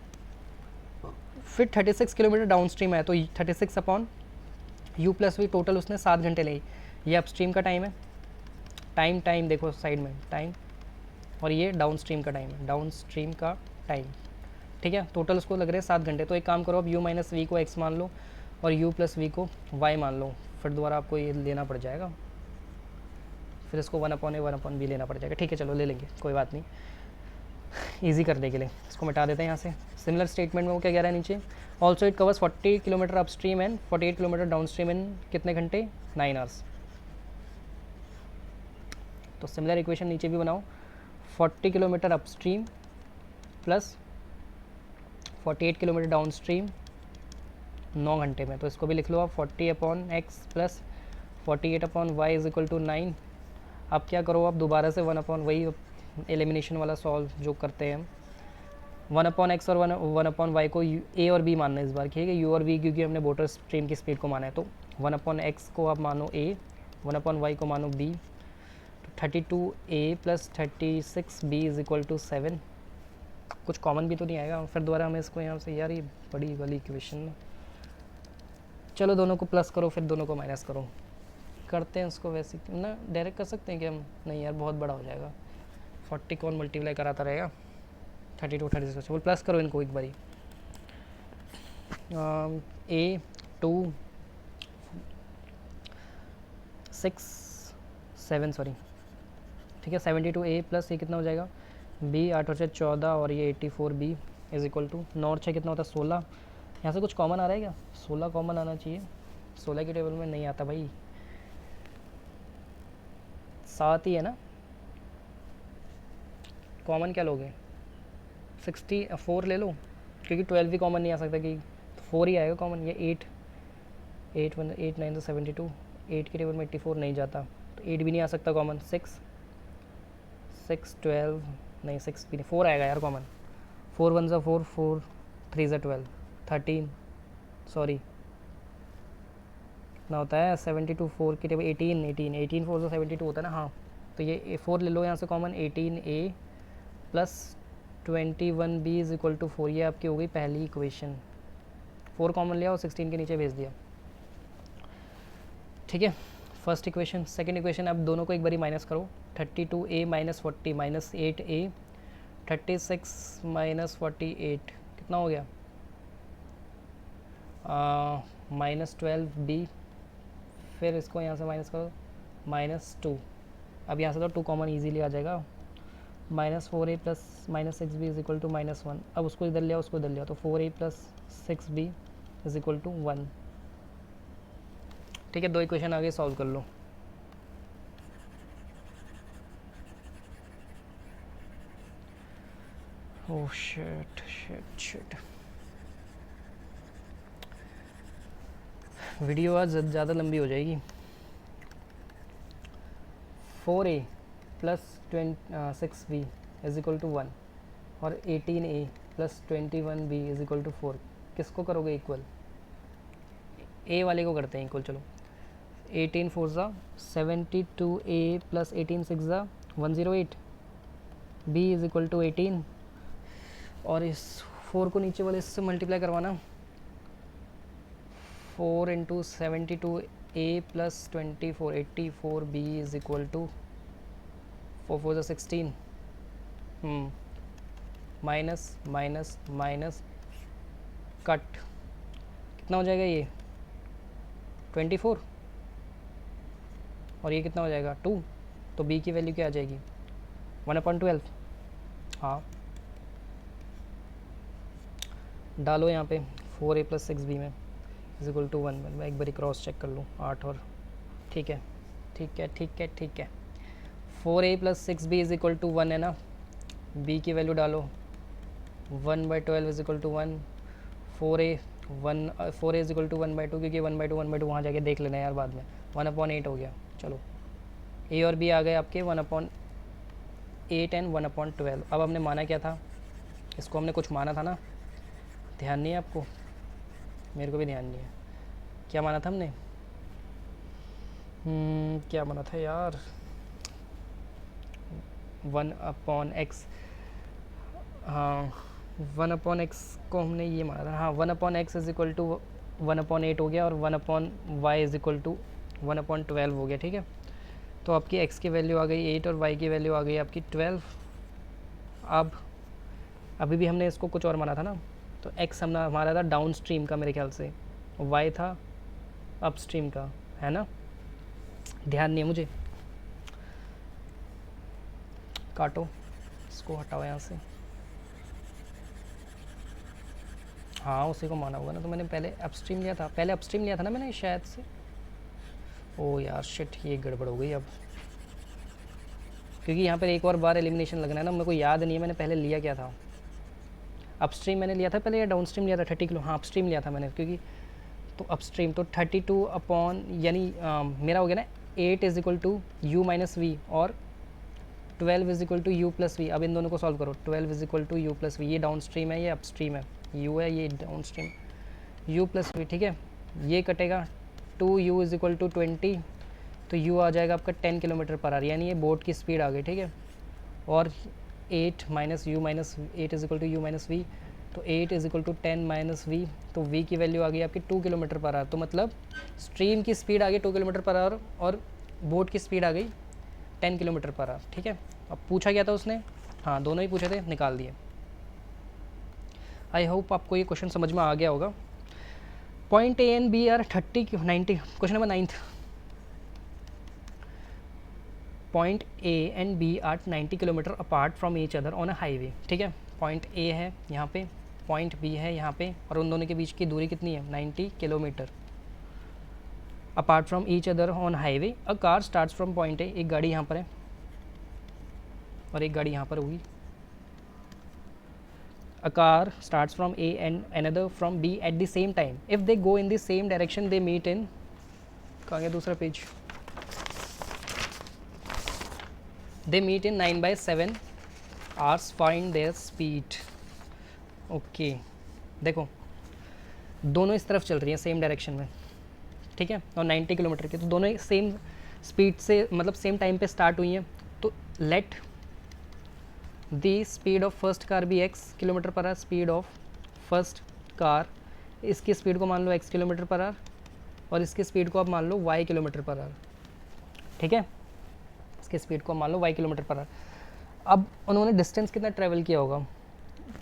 फिर 36 किलोमीटर डाउन स्ट्रीम है तो 36 upon u plus v, total उसने 7 घंटे लिए। ये अपस्ट्रीम का टाइम है, टाइम देखो साइड में टाइम, और ये डाउन स्ट्रीम का टाइम है, डाउन स्ट्रीम का टाइम, ठीक है। टोटल उसको लग रहे हैं 7 घंटे। तो एक काम करो, अब u माइनस वी को x मान लो और u प्लस वी को y मान लो, फिर दोबारा आपको ये लेना पड़ जाएगा, फिर इसको 1/a/1/b लेना पड़ जाएगा, ठीक है। चलो ले लेंगे, कोई बात नहीं, ईजी करने के लिए इसको मिटा देते हैं यहाँ से। सिमिलर स्टेटमेंट में वो क्या कह रहा है नीचे, also it covers 40 kilometre upstream and 48 kilometre down stream in कितने घंटे, 9 आवर्स। तो सिमिलर इक्वेशन नीचे भी बनाओ, 40 kilometre upstream plus 48 kilometre down stream 9 घंटे में। तो इसको भी लिख लो आप, 40/x plus 48/y is equal to 9। अब क्या करो, आप दोबारा से 1/ वही एलिमिनेशन वाला सॉल्व जो करते हैं हम, 1/x और 1/y को a और b मानना है इस बार, ठीक है। u और v क्योंकि हमने वाटर स्ट्रीम की स्पीड को माना है, तो 1/x को आप मानो a, 1/y को मानो b, तो 32a plus 36b is equal to 7। कुछ कॉमन भी तो नहीं आएगा, फिर दोबारा हमें इसको यहाँ से, यार ये बड़ी वाली इक्वेशन, चलो दोनों को प्लस करो फिर दोनों को माइनस करो, करते हैं उसको वैसे ना, डायरेक्ट कर सकते हैं कि हम, नहीं यार बहुत बड़ा हो जाएगा, 40 कौन मल्टीप्लाई कराता रहेगा, 32 36, वो प्लस करो इनको एक बारी, a 2 6 7 सॉरी, ठीक है। 72a प्लस ये कितना हो जाएगा b, 8 और 6 14, और ये 84b इज इक्वल टू 9 और 6 कितना होता है 16। यहाँ से कुछ कॉमन आ रहा है क्या, 16 कॉमन आना चाहिए, 16 की टेबल में नहीं आता भाई, 7 ही है ना, कॉमन क्या लोगे, 64 ले लो, क्योंकि 12 भी कॉमन नहीं आ सकता, कि 4 ही आएगा कॉमन। ये 8 9 तो 72, 8 की टेबल में 84 नहीं जाता, तो 8 भी नहीं आ सकता कॉमन, 6 12 नहीं, 6 भी नहीं, 4 आएगा यार कॉमन, 4 1 ज़ा 4, 4 3 ज़ा 12, 13, सॉरी कितना होता है 72, 4 की टेबल 18, 18 4 ज़ा 72 होता है ना, हाँ। तो ये 4 ले लो यहाँ से common, 18a plus 21b is equal to 4, ये आपकी हो गई पहली इक्वेशन। 4 कॉमन लिया और 16 के नीचे भेज दिया, ठीक है। First equation. सेकंड इक्वेशन, अब दोनों को एक बारी माइनस करो। 32a minus 40 minus 8a, 36 minus 48 कितना हो गया, माइनस 12b, फिर इसको यहाँ से माइनस करो, -2। अब यहाँ से तो 2 कॉमन ईजीली आ जाएगा। -4a plus -6b is equal to -1। अब उसको इधर लिया, उसको इधर लिया, तो 4a plus 6b is equal to 1, ठीक है। 2 इक्वेशन आगे सॉल्व कर लो। Oh shit shit shit, video आज ज़्यादा लंबी हो जाएगी। 4a plus 6b is equal to 1 और 18a plus 21b is equal to 4, किसको करोगे इक्वल, ए वाले को करते हैं इक्वल। चलो 18 4 ज़ा 72a प्लस 18 6 ज़ा 108, b इज इक्वल टू 18, और इस 4 को नीचे वाले इससे मल्टीप्लाई करवाना, 4 into 72a plus 24 84b is equal to 4 4 ज़ा 16, माइनस माइनस माइनस कट, कितना हो जाएगा ये 24, और ये कितना हो जाएगा 2, तो b की वैल्यू क्या आ जाएगी 1/12। हाँ डालो यहाँ पे 4a प्लस 6b में इज इक्वल टू 1, मैं एक बारी क्रॉस चेक कर लूँ, 8 और ठीक है ठीक है ठीक है ठीक है। 4a plus 6b is equal to 1 है ना, b की वैल्यू डालो 1/12 is equal to 1, 4a is equal to 1/2, क्योंकि 1/2 वहाँ जाके देख लेना यार बाद में, 1/8 हो गया। चलो a और b आ गए आपके 1/8 एंड 1/12। अब हमने माना क्या था, इसको हमने कुछ माना था ना, ध्यान नहीं है आपको, मेरे को भी ध्यान नहीं है क्या माना था हमने, क्या माना था यार, 1/x, हाँ 1/x को हमने ये माना था, हाँ 1/x इज इक्वल टू 1/8 हो गया, और 1/y इज इक्वल टू 1/12 हो गया, ठीक है। तो आपकी x की वैल्यू आ गई 8 और y की वैल्यू आ गई आपकी 12। अब अभी भी हमने इसको कुछ और माना था ना, तो x हमारा था डाउन स्ट्रीम का मेरे ख्याल से, y था अप स्ट्रीम का, है ना, ध्यान नहीं है मुझे, काटो इसको, हटाओ यहाँ से, हाँ उसी को माना होगा ना, तो मैंने पहले अपस्ट्रीम लिया था, पहले अपस्ट्रीम लिया था ना मैंने शायद से, ओ यार शिट, ये गड़बड़ हो गई अब, क्योंकि यहाँ पर एक और बार एलिमिनेशन लगना है ना, मेरे को याद नहीं है मैंने पहले लिया क्या था, अपस्ट्रीम मैंने लिया था पहले या डाउन स्ट्रीम लिया था 30 किलो, हाँ अपस्ट्रीम लिया था मैंने, क्योंकि तो अपस्ट्रीम तो 32 अपॉन, यानी मेरा हो गया ना 8 is equal to u minus v, और 12 is equal to u plus v. अब इन दोनों को सॉल्व करो, 12 is equal to u plus v, ये डाउन स्ट्रीम है, ये अपस्ट्रीम है, यू है, ये downstream, u plus v, ठीक है। ये कटेगा 2u इज इक्वल टू 20, तो u आ जाएगा आपका 10 किलोमीटर पर आवर, यानी ये बोट की स्पीड आ गई, ठीक है। और 8 minus u minus 8 is equal to u minus v, तो 8 is equal to 10 minus v, तो v की वैल्यू आ गई आपकी 2 किलोमीटर पर आवर, तो मतलब स्ट्रीम की स्पीड आ गई 2 किलोमीटर पर आवर और बोट की स्पीड आ गई 10 किलोमीटर पर आवर, ठीक है। अब पूछा गया था उसने, हाँ दोनों ही पूछे थे, निकाल दिए। आई होप आपको ये क्वेश्चन समझ में आ गया होगा। Point A and B are 90, question number 9, point A and B are 90 kilometre apart from each other on a highway, ठीक है। पॉइंट ए है यहाँ पे, पॉइंट बी है यहाँ पे, और उन दोनों के बीच की दूरी कितनी है 90 kilometre apart from each other on highway. A car starts from point A, एक गाड़ी यहाँ पर है और एक गाड़ी यहाँ पर होगी। A car starts from A and another from B at the same time. If they go in the same direction, they meet in, कहाँ गया दूसरा page, they meet in 9/7 hours. Find their speed. Okay देखो दोनों इस तरफ चल रही हैं सेम डायरेक्शन में, ठीक है, और 90 किलोमीटर की, तो दोनों सेम स्पीड से मतलब सेम टाइम पे स्टार्ट हुई हैं। तो let the speed of first car भी x kilometre per our, speed of first car, इसकी स्पीड को मान लो x किलोमीटर पर आवर और इसकी स्पीड को आप मान लो y किलोमीटर पर आवर, ठीक है, इसकी स्पीड को मान लो y किलोमीटर पर आवर। अब उन्होंने डिस्टेंस कितना ट्रैवल किया होगा,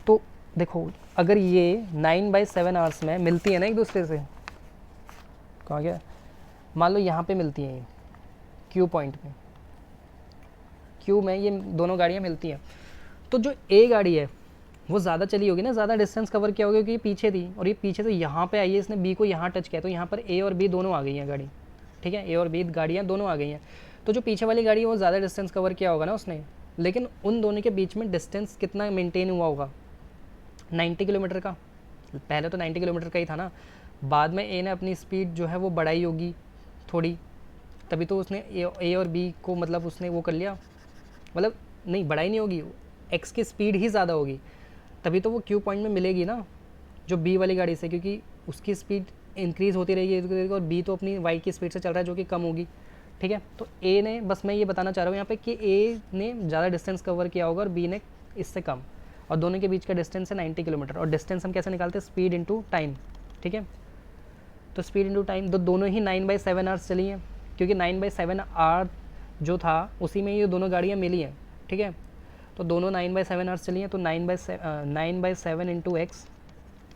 तो देखो अगर ये 9/7 आवर्स में मिलती है ना एक दूसरे से, कहाँ गया, मान लो यहाँ पे मिलती हैं ये क्यू पॉइंट में, क्यू में ये दोनों गाड़ियाँ मिलती हैं, तो जो ए गाड़ी है वो ज़्यादा चली होगी ना, ज़्यादा डिस्टेंस कवर किया होगा, क्योंकि ये पीछे थी और ये पीछे से यहाँ पे आई है, इसने बी को यहाँ टच किया, तो यहाँ पर ए और बी दोनों आ गई हैं गाड़ी, ठीक है, ए और बी गाड़ियाँ दोनों आ गई हैं। तो जो पीछे वाली गाड़ी है वो ज़्यादा डिस्टेंस कवर किया होगा ना उसने, लेकिन उन दोनों के बीच में डिस्टेंस कितना मेंटेन हुआ होगा, 90 किलोमीटर का। पहले तो 90 किलोमीटर का ही था ना, बाद में ए ने अपनी स्पीड जो है वो बढ़ाई होगी थोड़ी, तभी तो उसने ए और बी को मतलब उसने वो कर लिया, मतलब नहीं बढ़ाई नहीं होगी, एक्स की स्पीड ही ज़्यादा होगी, तभी तो वो क्यू पॉइंट में मिलेगी ना जो बी वाली गाड़ी से, क्योंकि उसकी स्पीड इंक्रीज़ होती रहेगी और बी तो अपनी वाई की स्पीड से चल रहा है जो कि कम होगी, ठीक है। तो ए ने, बस मैं ये बताना चाह रहा हूँ यहाँ पे कि ए ने ज़्यादा डिस्टेंस कवर किया होगा और बी ने इससे कम, और दोनों के बीच का डिस्टेंस है 90 किलोमीटर, और डिस्टेंस हम कैसे निकालते हैं, स्पीड इंटू टाइम, ठीक है। तो स्पीड इंटू टाइम, तो दोनों ही 9/7 आवर्स चली हैं, क्योंकि 9/7 आवर जो था उसी में ये दोनों गाड़ियाँ मिली हैं, ठीक है। तो दोनों 9/7 आवर्स चली हैं, तो 9/7 into x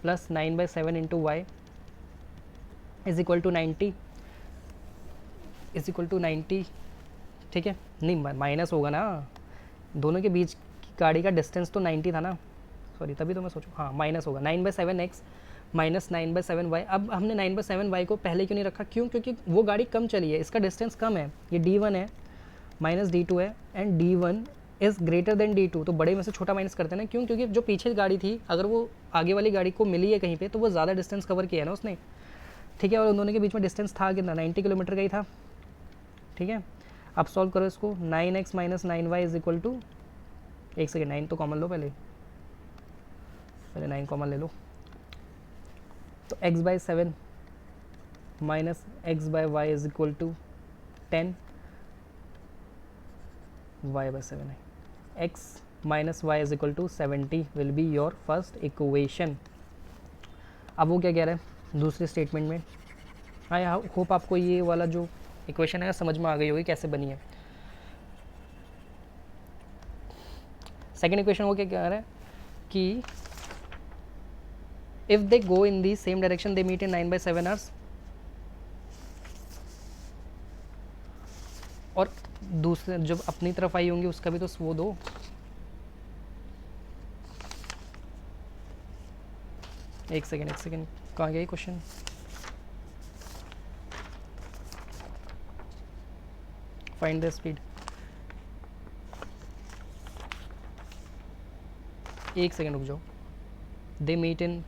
plus 9/7 into y is equal to 90, is equal to 90, ठीक है। नहीं माइनस होगा ना, दोनों के बीच की गाड़ी का डिस्टेंस तो 90 था ना, सॉरी तभी तो मैं सोचूँ, हाँ माइनस होगा 9/7 एक्स माइनस 9/7 वाई। अब हमने 9/7 वाई को पहले क्यों नहीं रखा, क्यों, क्योंकि वो गाड़ी कम चली है, इसका डिस्टेंस कम है, ये D1 है माइनस D2 है, and D1 is greater than D2, तो बड़े में से छोटा माइनस करते हैं ना, क्यों, क्योंकि जो पीछे गाड़ी थी अगर वो आगे वाली गाड़ी को मिली है कहीं पे तो वो ज़्यादा डिस्टेंस कवर किया है ना उसने, ठीक है, और उन दोनों के बीच में डिस्टेंस था कितना, 90 किलोमीटर का ही था, ठीक है। अब सॉल्व करो इसको, 9x minus 9y is equal to, एक सेकेंड 9 तो कॉमन लो, पहले 9 कॉमन ले लो, तो x/7 minus x/y is equal to 10, y/7 है, x minus y is equal to 70 will be your first equation. अब वो क्या कह रहा है दूसरे स्टेटमेंट में, आई होप आपको ये वाला जो इक्वेशन है समझ में आ गई होगी कैसे बनी है। सेकेंड इक्वेशन वो क्या कह रहा है कि if they go in the same direction they meet in 9/7 hours, और दूसरे जब अपनी तरफ आई होंगी उसका भी तो वो दो, एक सेकेंड कहाँ गया क्वेश्चन, फाइंड द स्पीड, एक सेकेंड रुक जाओ, they meet in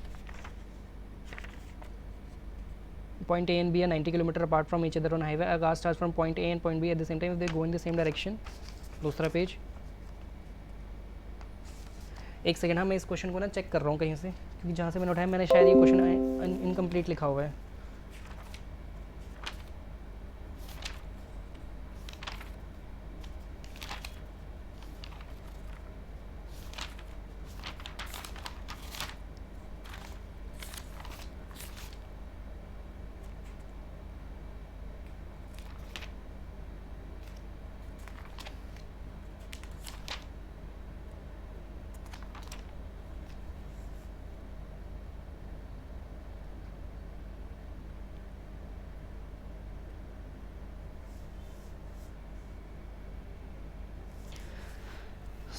point A and B are 90 km apart from each other on highway. A car starts from point A and point B at the same time if they go in the same direction. दूसरा page, एक second, हाँ मैं इस question को ना check कर रहा हूँ कहीं से, क्योंकि जहाँ से मैंने उठाया मैंने शायद ये क्वेश्चन इनकम्प्लीट लिखा हुआ है।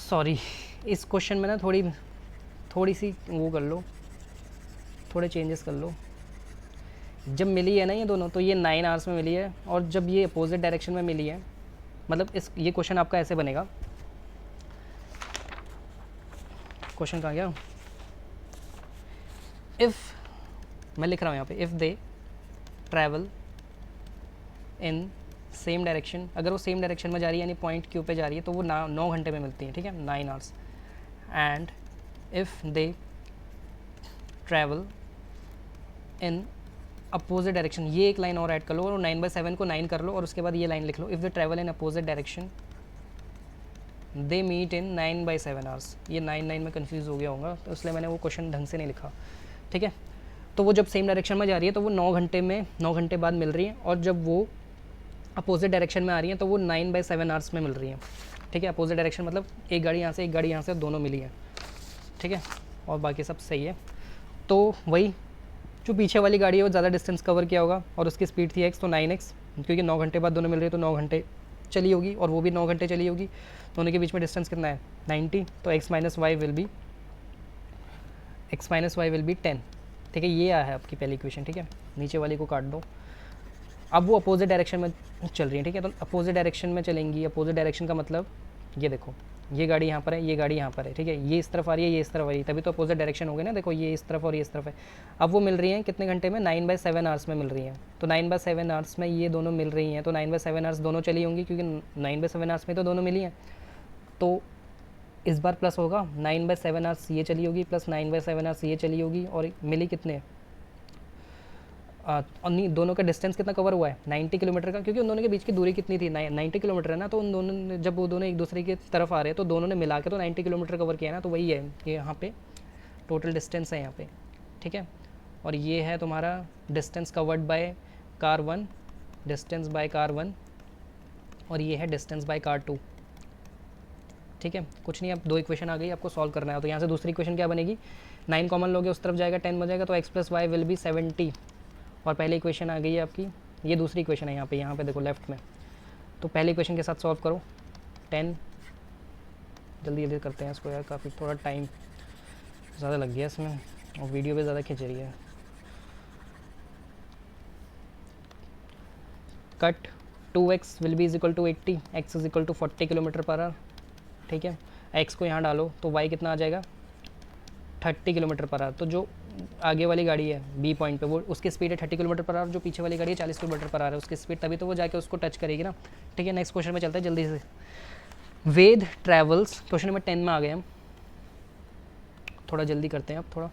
सॉरी, इस क्वेश्चन में ना थोड़ी सी वो कर लो, थोड़े चेंजेस कर लो। जब मिली है ना ये दोनों, तो ये 9 आवर्स में मिली है, और जब ये अपोजिट डायरेक्शन में मिली है, मतलब ये क्वेश्चन आपका ऐसे बनेगा, क्वेश्चन कहाँ गया, इफ़, मैं लिख रहा हूँ यहाँ पे, if they travel in same direction, अगर वो सेम डायरेक्शन में जा रही है यानी पॉइंट क्यू पे जा रही है, तो वो 9 घंटे में मिलती है, ठीक है, 9 hours. And if they travel in opposite direction, ये एक लाइन और ऐड कर लो और 9/7 को 9 कर लो और उसके बाद ये लाइन लिख लो, if the travel in opposite direction they meet in 9/7 hours. ये 9 में कन्फ्यूज़ हो गया होगा तो इसलिए मैंने वो क्वेश्चन ढंग से नहीं लिखा, ठीक है। तो वो जब सेम डायरेक्शन में जा रही है तो वो 9 घंटे बाद मिल रही है, और जब वो अपोजिट डायरेक्शन में आ रही है तो वो 9/7 आवर्स में मिल रही है, ठीक है। अपोजिट डायरेक्शन मतलब एक गाड़ी यहाँ से एक गाड़ी यहाँ से, दोनों मिली है, ठीक है, और बाकी सब सही है। तो वही जो पीछे वाली गाड़ी है वो ज़्यादा डिस्टेंस कवर किया होगा और उसकी स्पीड थी x, तो 9x, क्योंकि 9 घंटे बाद दोनों मिल रही है तो 9 घंटे चली होगी और वो भी 9 घंटे चली होगी, दोनों के बीच में डिस्टेंस कितना है 90, तो x minus y will be 10, ठीक है। ये आया है आपकी पहली इक्वेशन, ठीक है। नीचे वाली को काट दो। अब वो अपोजिट डायरेक्शन में चल रही है, ठीक है, तो अपोजिट डायरेक्शन में चलेंगी। अपोजिट डायरेक्शन का मतलब ये देखो, ये गाड़ी यहाँ पर है, ये गाड़ी यहाँ पर है, ठीक है, ये इस तरफ आ रही है, ये इस तरफ आ रही है, तभी तो अपोजिट डायरेक्शन हो गई ना। देखो ये इस तरफ और ये इस तरफ है। अब वो मिल रही हैं कितने घंटे में, 9/7 आवर्स में मिल रही हैं। तो 9/7 आवर्स में ये दोनों मिल रही हैं, तो 9/7 आवर्स दोनों चली होंगी, क्योंकि 9/7 आवर्स में तो दोनों मिली हैं। तो इस बार प्लस होगा, 9/7 आवर्स ये चली होगी प्लस 9/7 आवर्स ये चली होगी, और मिली कितने, और दोनों का डिस्टेंस कितना कवर हुआ है 90 किलोमीटर का, क्योंकि उन दोनों के बीच की दूरी कितनी थी 90 किलोमीटर है ना। तो उन दोनों ने, जब वो दोनों एक दूसरे की तरफ आ रहे हैं तो दोनों ने मिला के तो 90 किलोमीटर कवर किया ना। तो वही है ये यहाँ पे टोटल डिस्टेंस है यहाँ पे, ठीक है। और ये है तुम्हारा distance covered by car 1, distance by car 1, और ये है डिस्टेंस बाय कार 2, ठीक है। कुछ नहीं, अब 2 इक्वेशन आ गई, आपको सॉल्व करना है। तो यहाँ से दूसरी इक्वेशन क्या बनेगी, 9 कॉमन लोगे उस तरफ जाएगा 10 बन जाएगा, तो x + y विल बी 70, और पहली इक्वेशन आ गई है आपकी, ये दूसरी इक्वेशन है यहाँ पे देखो लेफ्ट में। तो पहली इक्वेशन के साथ सॉल्व करो, 10, जल्दी जल्दी करते हैं इसको यार, काफ़ी थोड़ा टाइम ज़्यादा लग गया इसमें और वीडियो भी ज़्यादा खिंच रही है। Cut 2x will be equal to 80, x is equal to 40 kilometre per hour, ठीक है। x को यहाँ डालो तो y कितना आ जाएगा 30 किलोमीटर पर आवर। तो जो आगे वाली गाड़ी है बी पॉइंट पे, वो उसकी स्पीड है 30 किलोमीटर पर आवर, जो पीछे वाली गाड़ी है 40 किलोमीटर पर आवर है उसकी स्पीड, तभी तो वो जाके उसको टच करेगी ना, ठीक है। नेक्स्ट क्वेश्चन में चलते हैं जल्दी से। वेद ट्रैवल्स, क्वेश्चन नंबर 10 में आ गए हम, थोड़ा जल्दी करते हैं अब थोड़ा।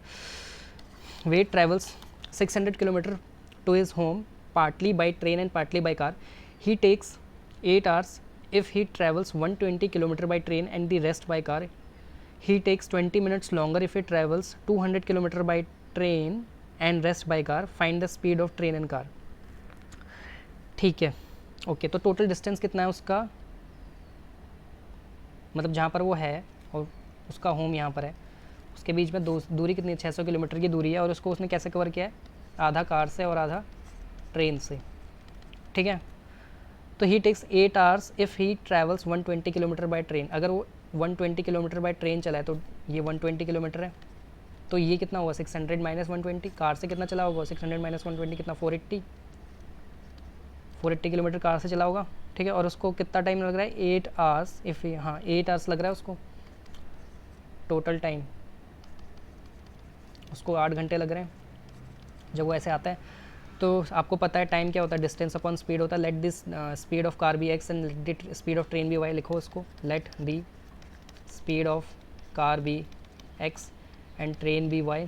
Ved travels 600 kilometre to his home partly by train and partly by car. He takes 8 hours if he travels 120 kilometre by train and the rest by car. He takes 20 minutes longer if he travels 200 km by train and rest by car. Find the speed of train and car. ठीक है, okay. तो total distance कितना है उसका, मतलब जहाँ पर वो है और उसका होम यहाँ पर है, उसके बीच में दूरी कितनी है, 600 किलोमीटर की दूरी है, और उसको उसने कैसे कवर किया है, आधा कार से और आधा ट्रेन से, ठीक है। तो he takes 8 hours if he travels 120 kilometre by train. अगर वो 120 किलोमीटर बाय ट्रेन चला है तो ये 120 किलोमीटर है, तो ये कितना हुआ 600 माइनस 120। कार से कितना चला होगा 600 माइनस 120 कितना 480 किलोमीटर कार से चला होगा, ठीक है। और उसको कितना टाइम लग रहा है 8 आवर्स, इफ़ हाँ 8 आवर्स लग रहा है उसको, टोटल टाइम उसको 8 घंटे लग रहे हैं जब वो ऐसे आता है। तो आपको पता है टाइम क्या होता है, डिस्टेंस अपॉन स्पीड होता है। Let this speed of car be x and let the speed of train be y। लिखो उसको, let the speed of car be x and train be y,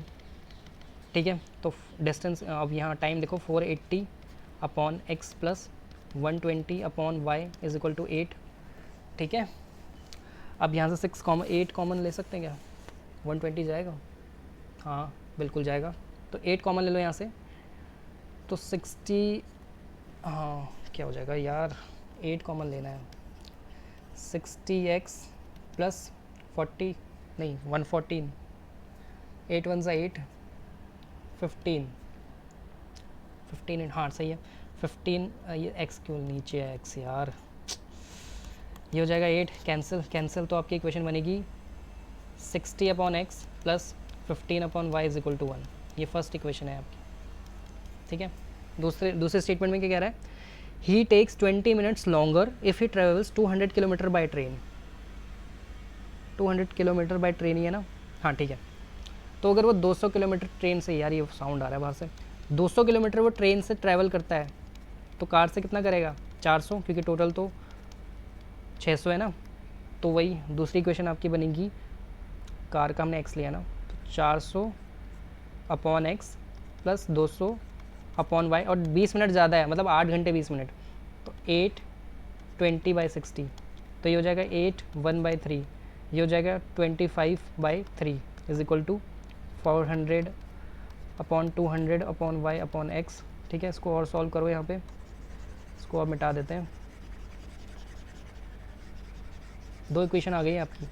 ठीक है। तो डिस्टेंस अब यहाँ टाइम देखो 480 upon x plus 120 upon y is equal to 8, ठीक है। अब यहाँ से 8 कॉमन ले सकते हैं क्या, 120 जाएगा, हाँ बिल्कुल जाएगा। तो 8 कॉमन ले लो यहाँ से, तो 60, हाँ क्या हो जाएगा यार, 8 कॉमन लेना है, 60x प्लस 40 नहीं 114, 8 1 ज़ा 8, 15 हाँ सही है 15, ये x क्यों नीचे है x यार, ये हो जाएगा 8 कैंसिल। तो आपकी इक्वेशन बनेगी 60 upon x plus 15 upon y is equal to 1। ये फर्स्ट इक्वेशन है आपकी, ठीक है। दूसरे स्टेटमेंट में क्या कह रहा है, he takes 20 minutes longer if he travels 200 kilometre by train. 200 kilometre by train ही है ना, हाँ ठीक है। तो अगर वो 200 किलोमीटर ट्रेन से, यार ये साउंड आ रहा है बाहर से, 200 किलोमीटर वो ट्रेन से ट्रैवल करता है तो कार से कितना करेगा 400, क्योंकि टोटल तो 600 है ना। तो वही दूसरी इक्वेशन आपकी बनेगी, कार का हमने x लिया ना, तो 400 upon x plus 200 upon y, और 20 मिनट ज़्यादा है, मतलब 8 घंटे 20 मिनट, तो 8 20/60, तो ये हो जाएगा 8 1/3, ये हो जाएगा 25/3 is equal to 400 upon 200 upon y upon x. ठीक है, इसको और सॉल्व करो, यहाँ पे इसको अब मिटा देते हैं। 2 इक्वेशन आ गई है आपकी,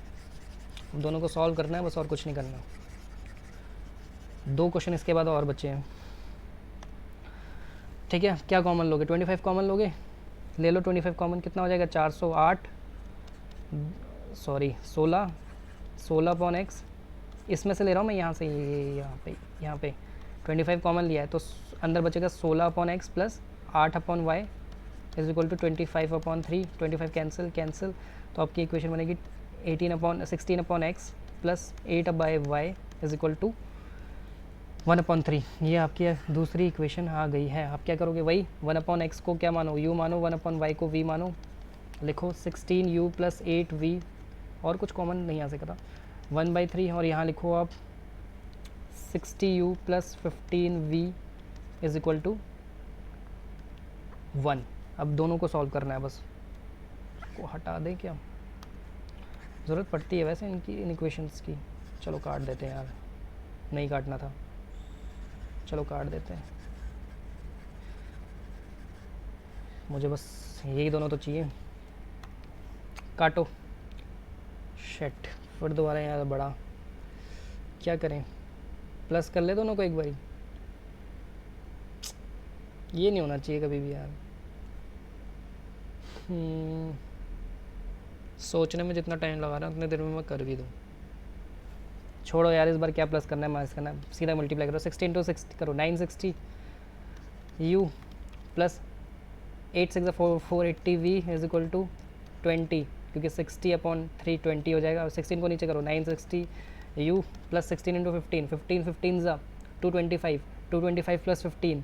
दोनों को सॉल्व करना है बस, और कुछ नहीं करना। 2 क्वेश्चन इसके बाद और बचे हैं। ठीक है, क्या कॉमन लोगे? 25 कॉमन लोगे, ले लो 25 कॉमन, कितना हो जाएगा 408, सॉरी 16 अपॉन एक्स, इसमें से ले रहा हूँ मैं, यहाँ से ये यहाँ पे 25 कॉमन लिया है, तो अंदर बचेगा 16 upon x plus 8 upon y is equal to 25/3, 25 cancel, तो आपकी इक्वेशन बनेगी 16 upon x plus 8/y is equal to 1/3। ये आपकी दूसरी इक्वेशन आ गई है। आप क्या करोगे, वही 1/x को क्या मानो, u मानो, 1/y को v मानो, लिखो 16u प्लस 8v, और कुछ कॉमन नहीं आ सकता, 1/3, और यहाँ लिखो आप 60u plus 15v is equal to 1। अब दोनों को सॉल्व करना है, बस को हटा दें, क्या ज़रूरत पड़ती है वैसे इन इक्वेशंस की। चलो काट देते हैं यार, नहीं काटना था, चलो काट देते हैं, मुझे बस यही दोनों तो चाहिए। काटो, शेट, फिर दोबारा यहाँ बड़ा, क्या करें, प्लस कर ले दोनों को एक बारी, ये नहीं होना चाहिए कभी भी यार। सोचने में जितना टाइम लगा रहा हूँ उतने देर में मैं कर भी दूँ। छोड़ो यार, इस बार क्या प्लस करना है माइनस करना है, सीधा मल्टीप्लाई करो, 16 × 6 करो, 960 u plus 8 6 480 v is equal to 20, क्योंकि 60/3 20 हो जाएगा, और 16 को नीचे करो, 960 u प्लस 16 × 15, 15 15 ज़ा 225, 225 plus 15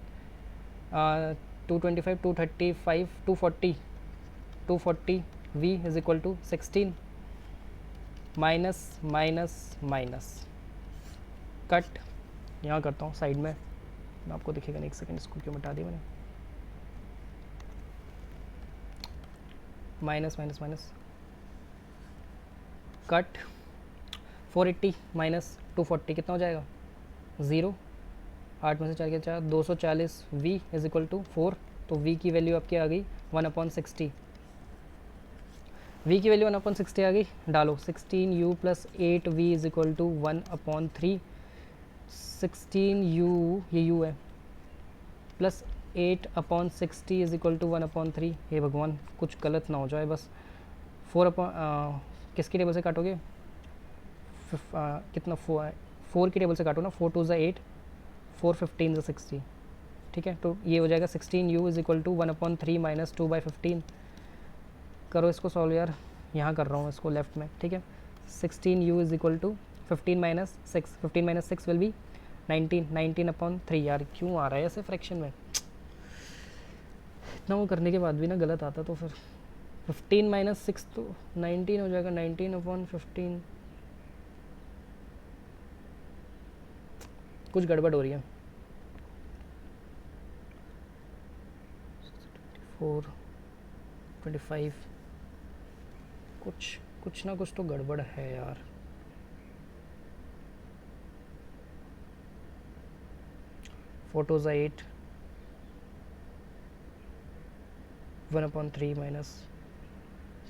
225 235 240 v is equal to 16 minus minus minus, cut यहाँ करता हूँ साइड में, आपको दिखेगा नहीं, एक सेकंड, इसको क्यों मिटा दिया मैंने, minus minus minus cut, 480 minus 240 कितना हो जाएगा 0, 8 में से 4 के 4, 240 v इज इक्वल टू 4, तो v की वैल्यू आपकी आ गई 1/60, v की वैल्यू 1/60 आ गई, डालो 16u plus 8v is equal to 1/3, 16u ये u है प्लस 8/60 इज इक्वल टू 1/3। हे भगवान कुछ गलत ना हो जाए बस। 4 किसकी टेबल से काटोगे, कितना 4 की टेबल से काटो ना, 4 2 ज़ा 8, 4 15 ज़ा 60, ठीक है, तो ये हो जाएगा 16u is equal to 1/3 minus 2/15। करो इसको सॉल्व यार, यहाँ कर रहा हूँ इसको लेफ्ट में, ठीक है, 16u is equal to 15 minus 6, 15 minus 6 will be 19, 19/3। यार क्यों आ रहा है ऐसे फ्रैक्शन में, इतना वो करने के बाद भी ना गलत आता, तो फिर 15 माइनस 6 तो 19 हो जाएगा, 19/15, कुछ गड़बड़ हो रही है। 4 25 कुछ ना कुछ तो गड़बड़ है यार। फोटोज़ 8, 1/3 माइनस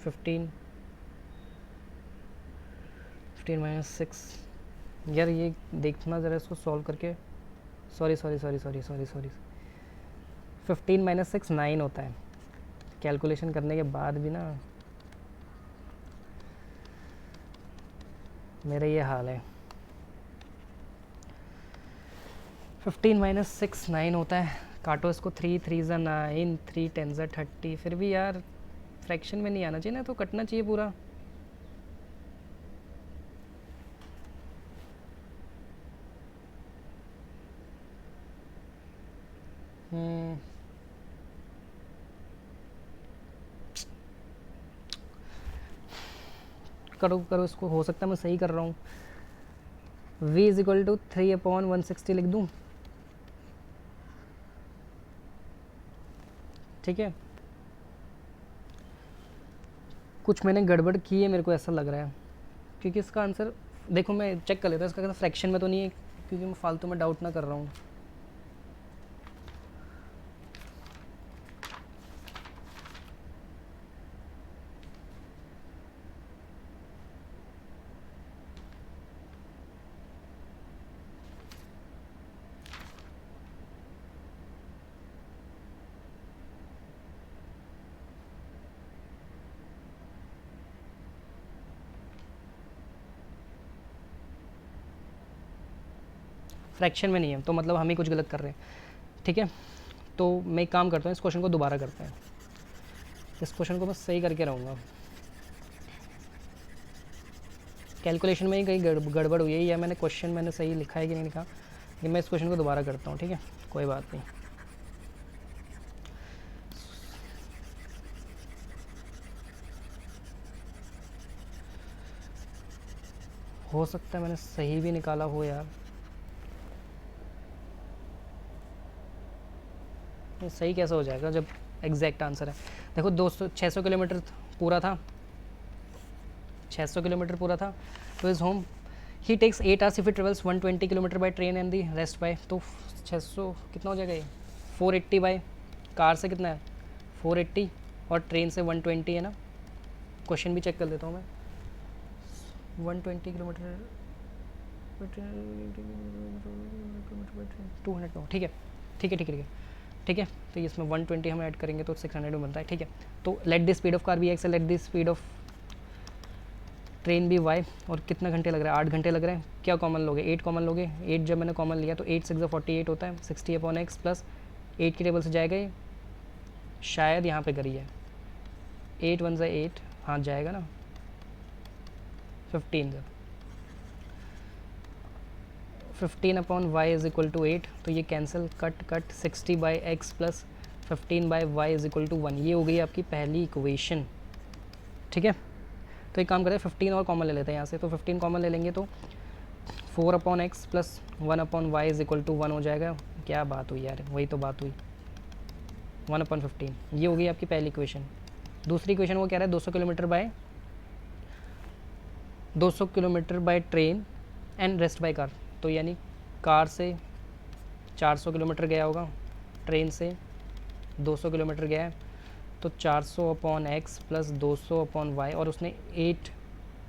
15, 15 माइनस 6, यार ये देखना ज़रा इसको सॉल्व करके, सॉरी 15 माइनस 6 9 होता है, कैलकुलेशन करने के बाद भी ना मेरा ये हाल है। 15 माइनस 6 9 होता है, काटो इसको, 3 3 ज़ा 9, 3 10 ज़ा 30, फिर भी यार फ्रैक्शन में नहीं आना चाहिए ना, तो कटना चाहिए पूरा। करो इसको, हो सकता है मैं सही कर रहा हूँ, v इज इक्वल टू 3/160 लिख दूँ, ठीक है। कुछ मैंने गड़बड़ की है, मेरे को ऐसा लग रहा है, क्योंकि इसका आंसर देखो मैं चेक कर लेता हूँ, इसका फ्रैक्शन में तो नहीं है, क्योंकि मैं फालतू में डाउट ना कर रहा हूँ। फ्रैक्शन में नहीं है, तो मतलब हम ही कुछ गलत कर रहे हैं, ठीक है। तो मैं एक काम करता हूँ, इस क्वेश्चन को दोबारा करते हैं, इस क्वेश्चन को मैं सही करके रहूँगा। कैलकुलेशन में ही कहीं गड़बड़ हुई है, या मैंने क्वेश्चन मैंने सही लिखा है कि नहीं लिखा, लेकिन मैं इस क्वेश्चन को दोबारा करता हूँ, ठीक है, कोई बात नहीं। हो सकता है मैंने सही भी निकाला हो यार, ये सही कैसे हो जाएगा जब एग्जैक्ट आंसर है। देखो 600 किलोमीटर पूरा था, 600 किलोमीटर पूरा था to his home, he takes 8 hours if he travels 120 kilometre by train and the rest by, तो 600 कितना हो जाएगा ये, 480 बाय, कार से कितना है 480 और ट्रेन से 120 है ना। क्वेश्चन भी चेक कर लेता हूँ मैं, 120 किलोमीटर 200, ठीक है ठीक है ठीक है ठीक है ठीक है। तो इसमें 120 हम ऐड करेंगे तो 600 में बनता है, ठीक है। तो let the speed of car be x, let the speed of train be y, और कितना घंटे लग रहा है, 8 घंटे लग रहे हैं। क्या कॉमन लोगे, 8 कॉमन लोगे, 8 जब मैंने कॉमन लिया तो 8 6 48 होता है, 60/x प्लस 8 की टेबल से जाएगा ये, शायद यहाँ पे करी है 8 1 से 8, हाँ जाएगा ना 15 जब 15/y इज इक्वल टू 8, तो ये cancel, cut cut 60/x plus 15/y is equal to 1, ये हो गई आपकी पहली इक्वेशन, ठीक है। तो एक काम करें 15 और कॉमन ले लेते हैं यहाँ से, तो 15 कॉमन ले लेंगे तो 4/x plus 1/y is equal to 1 हो जाएगा। क्या बात हुई यार, वही तो बात हुई, 1/15, ये हो गई आपकी पहली इक्वेशन। दूसरी इक्वेशन वो कह रहा है 200 kilometre by train and rest by car, तो यानी कार से 400 किलोमीटर गया होगा, ट्रेन से 200 किलोमीटर गया है, तो 400/x प्लस 200/y, और उसने 8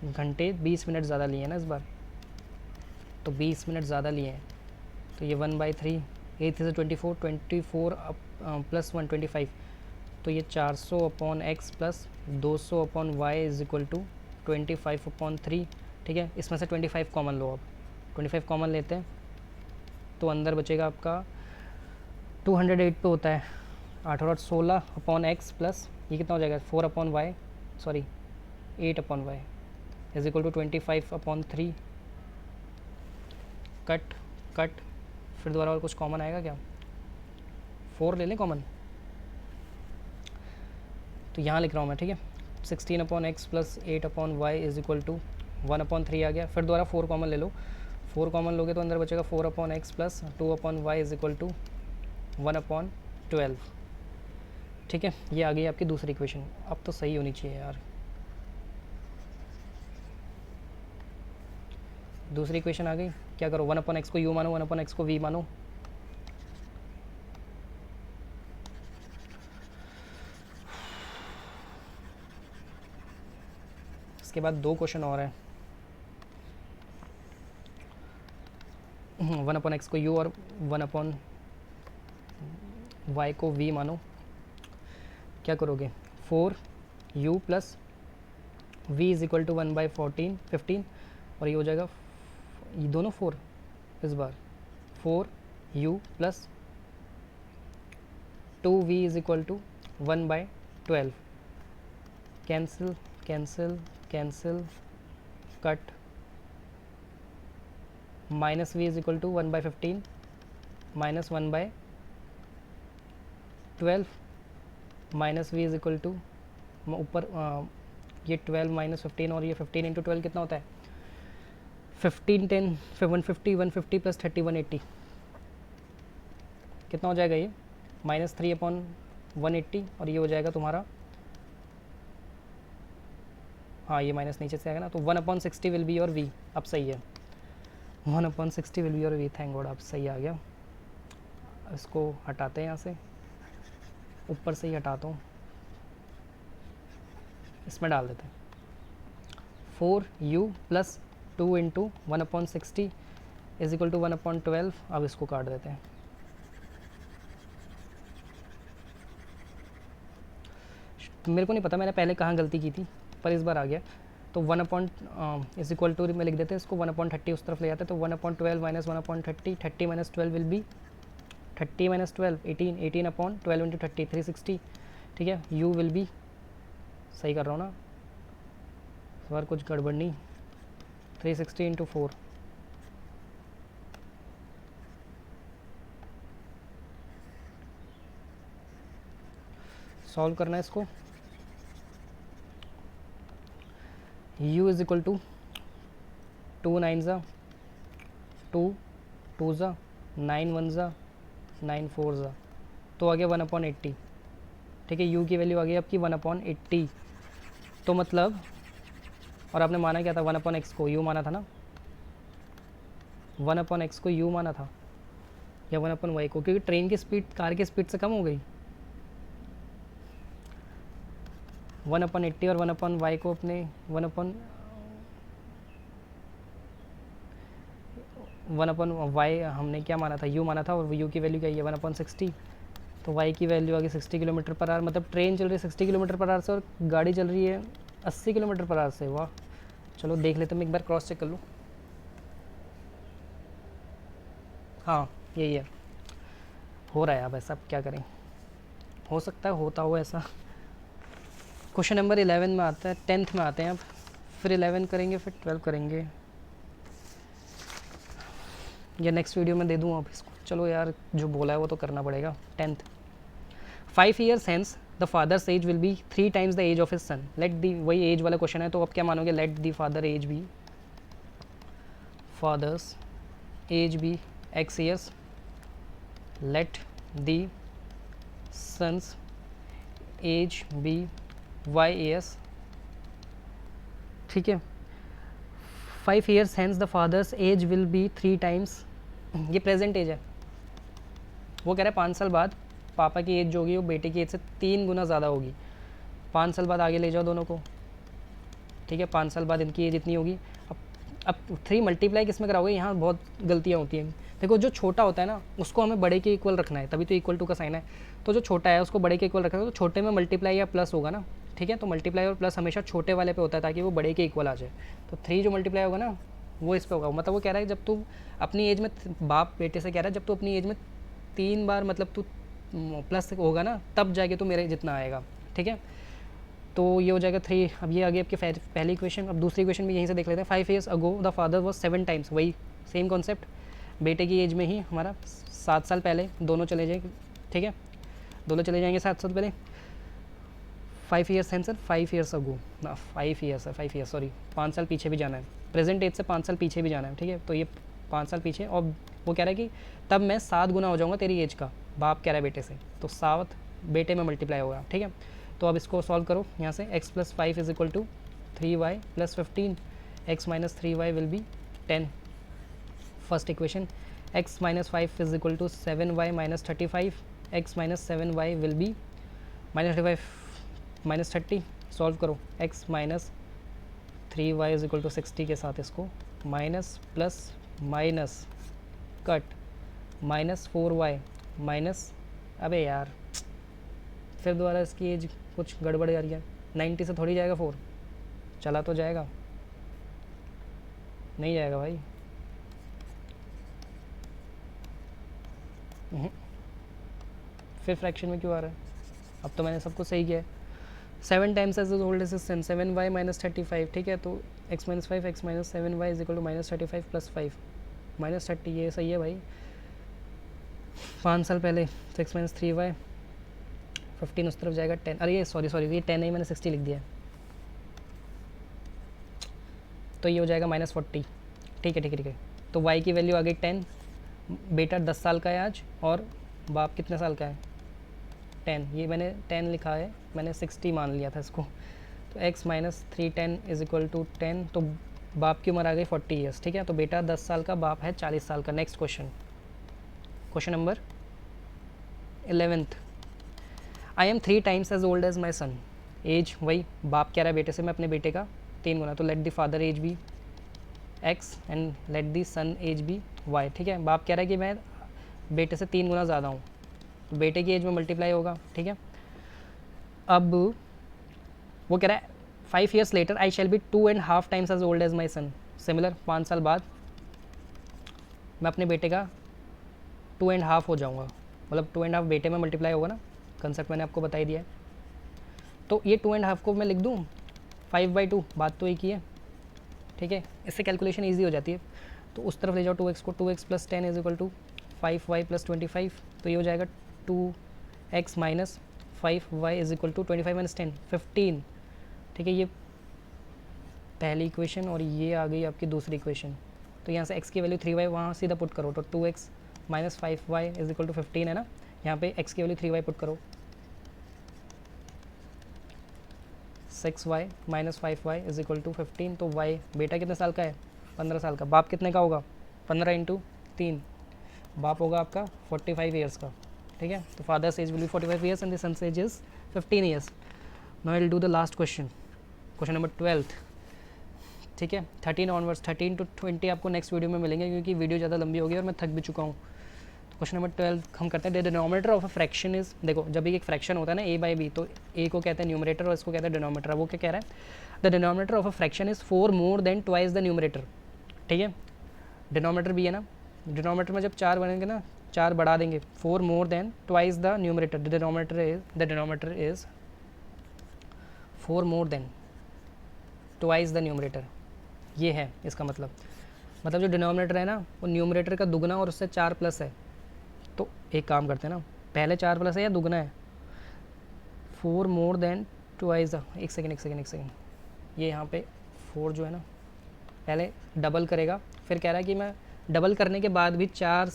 घंटे 20 मिनट ज़्यादा लिए हैं ना इस बार, तो 20 मिनट ज़्यादा लिए हैं, तो ये 1/3, 8 से 24 प्लस 125, तो ये 400/x plus 200/y is equal to 25/3, ठीक है। इसमें से 25 कॉमन लो, अब 25 कॉमन लेते हैं तो अंदर बचेगा आपका 208 पे होता है, 8 और 16/x प्लस ये कितना हो जाएगा 4/y, sorry 8/y is equal to 25/3, cut cut, फिर दोबारा और कुछ कॉमन आएगा क्या, 4 ले लें कॉमन, तो यहाँ लिख रहा हूँ मैं, ठीक है। 16/x plus 8/y is equal to 1/3 आ गया, फिर दोबारा 4 कॉमन ले लो, 4 कॉमन लोगे तो अंदर बचेगा 4/x plus 2/y is equal to 1/12, ठीक है। ये आ गई आपकी दूसरी इक्वेशन, अब तो सही होनी चाहिए यार। दूसरी इक्वेशन आ गई, क्या करो 1/x को u मानो, 1/x को v मानो, इसके बाद 2 क्वेश्चन और हैं, 1/x को u और 1/y को v मानो, क्या करोगे 4u plus v is equal to 1/15, और ये हो जाएगा ये दोनों 4 इस बार, 4u plus 2v is equal to 1/12, cancel cancel cancel, cut, minus v is equal to 1/15 minus 1/12, minus v is equal to ऊपर ये 12 माइनस 15, और ये 15 इंटू 12 कितना होता है 15 10 फिर 150 150 प्लस 30 180 कितना हो जाएगा ये -3/180 और ये हो जाएगा तुम्हारा, हाँ ये माइनस नीचे से आएगा ना, तो 1/60 विल बी योर वी। अब सही है, 1/60 will be your v, thank God अब सही आ गया। इसको हटाते हैं यहाँ से, ऊपर से ही हटाता हूँ, इसमें डाल देते हैं 4u plus 2 into 1/60 is equal to 1/12। अब इसको काट देते हैं, मेरे को नहीं पता मैंने पहले कहाँ गलती की थी, पर इस बार आ गया। तो 1 इज इक्वल टू में लिख देते हैं इसको, 1/30 उस तरफ ले जाते हैं, तो 1/12 minus 1/30, 30 minus 12 will be 30 minus 12 18, 18/12 into 30 360, ठीक है। u विल बी, सही कर रहा हूँ ना इस बार, कुछ गड़बड़ नहीं, 360 इंटू 4, सॉल्व करना है इसको। u इज इक्वल टू 2 9 ज़ा 2 2 ज़ा 9 1 ज़ा 9 4 ज़ा, तो आ गया 1/80, ठीक है। u की वैल्यू आ गई आपकी 1/80, तो मतलब, और आपने माना क्या था 1/x को, u माना था ना, 1/x को u माना था या 1/y को, क्योंकि ट्रेन की स्पीड कार की स्पीड से कम हो गई। 1/80 और 1/y को अपने 1/y हमने क्या माना था, u माना था, और u की वैल्यू क्या है 1/60, तो y की वैल्यू आ गई 60 किलोमीटर पर आवर, मतलब ट्रेन चल रही है 60 किलोमीटर पर आवर से और गाड़ी चल रही है 80 किलोमीटर पर आवर से। वाह, चलो देख लेते हैं, मैं एक बार क्रॉस चेक कर लूँ। हाँ यही है, हो रहा है। अब ऐसा क्या करें, हो सकता है होता हो ऐसा। क्वेश्चन नंबर 11 में आता है, 10th में आते हैं अब, फिर 11 करेंगे, फिर 12 करेंगे, या नेक्स्ट वीडियो में दे दूँ अब इसको। चलो यार, जो बोला है वो तो करना पड़ेगा। 10th, 5 years hence the father's age will be 3 times the age of his son, let the, वही एज वाला क्वेश्चन है, तो अब क्या मानोगे, let the father age be, father's age be x years, let the son's age be y years, ठीक है। 5 years hence the father's age will be 3 times, ये प्रेजेंट एज है, वो कह रहा है 5 साल बाद पापा की एज जो होगी वो बेटे की एज से 3 गुना ज़्यादा होगी। 5 साल बाद आगे ले जाओ दोनों को, ठीक है। 5 साल बाद इनकी एज इतनी होगी। अब 3 मल्टीप्लाई किस में कराओगे, यहाँ बहुत गलतियाँ होती हैं। देखो जो छोटा होता है ना उसको हमें बड़े के इक्वल रखना है, तभी तो इक्वल टू का साइन है। तो जो छोटा है उसको बड़े के इक्वल रखना है, तो छोटे में मल्टीप्लाई या प्लस होगा ना, ठीक है। तो मल्टीप्लाई और प्लस हमेशा छोटे वाले पे होता है ताकि वो बड़े के इक्वल आ जाए। तो 3 जो मल्टीप्लाई होगा ना वो इस पे होगा, मतलब वो कह रहा है जब तू अपनी एज में, बाप बेटे से कह रहा है जब तू अपनी एज में 3 बार मतलब तू प्लस होगा ना तब जाके तो मेरे जितना आएगा, ठीक है। तो ये हो जाएगा 3। अब ये आगे आपके पहली इक्वेशन। अब दूसरी इक्वेशन भी यहीं से देख लेते हैं। 5 years ago the father was 7 times, वही सेम कॉन्सेप्ट, बेटे की एज में ही हमारा 7 साल पहले दोनों चले जाएंगे, ठीक है। दोनों चले जाएंगे 7 साल पहले। 5 years आंसर 5 years ago ना, 5 years है, 5 years सॉरी, 5 साल पीछे भी जाना है, प्रेजेंट एज से 5 साल पीछे भी जाना है, ठीक है। तो ये 5 साल पीछे, और वो कह रहा है कि तब मैं 7 गुना हो जाऊँगा तेरी एज का, बाप कह रहा है बेटे से, तो 7 बेटे में मल्टीप्लाई होगा, ठीक है। तो अब इसको सॉल्व करो यहाँ से, x + 5 is equal to 3y + 15, x - 3y will be 10। First equation, x - 5 is equal to 7y - 35, x - 7y will be -35 - 30। Solve करो, x - 3y is equal to 60 के साथ इसको minus plus minus cut -4y minus, अबे यार फिर दोबारा इसकी as कुछ गड़बड़ आ रही है। 90 से थोड़ी जाएगा 4, चला तो जाएगा, नहीं जाएगा भाई। फिर फ्रैक्शन में क्यों आ रहा है, अब तो मैंने सब कुछ सही किया है। 7 times as old as 7y - 35, ठीक है। तो x - 5 x - 7y is equal to -35 + 5 -30, ये सही है भाई। 5 साल पहले तो x - 3y 15 उस तरफ जाएगा 10, अरे ये सॉरी ये 10 नहीं, मैंने 60 लिख दिया, तो ये हो जाएगा -40, ठीक है ठीक है ठीक है। तो y की वैल्यू आ गई 10, बेटा 10 साल का है आज, और बाप कितने साल का है 10, ये मैंने 10 लिखा है, मैंने 60 मान लिया था इसको। तो x minus 310 is equal to 10, तो बाप की उम्र आ गई 40 ईयर्स, ठीक है। तो बेटा 10 साल का, बाप है 40 साल का। Next question, question number 11th, I am 3 times as old as my son, as वही बाप कह रहा है बेटे से मैं अपने बेटे का 3 गुना, तो let the father age be x and let the son age be y, ठीक है। बाप कह रहा है कि मैं बेटे से 3 गुना ज़्यादा हूँ, तो बेटे की एज में मल्टीप्लाई होगा, ठीक है। अब वो कह रहा है 5 years later I shall be 2.5 times as old as my son, similar 5 साल बाद मैं अपने बेटे का 2.5 हो जाऊँगा, मतलब 2.5 बेटे में मल्टीप्लाई होगा ना, कंसेप्ट मैंने आपको बता ही दिया है। तो ये 2.5 को मैं लिख दूँ 5/2, बात तो एक ही है, ठीक है। इससे कैलकुलेशन ईजी हो जाती है। तो उस तरफ ले जाओ 2x को, 2x plus 10 is equal to 5y plus 25, तो ये हो जाएगा 2x minus 5y is equal to 25 minus 10 15, ठीक है। ये पहली इक्वेशन और ये आ गई आपकी दूसरी इक्वेशन। तो यहाँ से x की वैल्यू 3y वहाँ सीधा पुट करो, तो 2x minus 5y is equal to 15 है ना, यहाँ पे x की वैल्यू 3y पुट करो, 6y minus 5y is equal to 15, तो y बेटा कितने साल का है 15 साल का, बाप कितने का होगा 15 इंटू 3, बाप होगा आपका 45 ईयर्स का, ठीक है। तो father's age will be 45 years and the son's age is 15 years. Now I will do the last question, question number 12, ठीक है। 13 ऑनवर्ड्स, 13 to 20 आपको नेक्स्ट वीडियो में मिलेंगे, क्योंकि वीडियो ज़्यादा लंबी होगी और मैं थक भी चुका हूँ। तो क्वेश्चन नंबर 12 हम करते हैं, the denominator of a fraction is, देखो जब भी एक फ्रैक्शन होता है ना a बाई बी, तो a को कहते हैं न्यूमरेटर और इसको कहते हैं डिनोमिनेटर। वो क्या कह रहा है, the denominator of a fraction is 4 more than twice the numerator, ठीक है। डिनोमिनेटर भी है ना, डिनोमिनेटर में जब 4 बनेंगे ना, 4 बढ़ा देंगे, 4 more than twice the numerator, the denominator is 4 more than twice the numerator, ये है इसका मतलब जो डिनोमिनेटर है ना वो न्यूमरेटर का दुगना और उससे 4 प्लस है। तो एक काम करते हैं ना, पहले 4 प्लस है या दुगना है, 4 मोर देन ट्वाइस, एक सेकेंड, ये यहाँ पे 4 जो है ना पहले डबल करेगा, फिर कह रहा है कि मैं डबल करने के बाद भी 4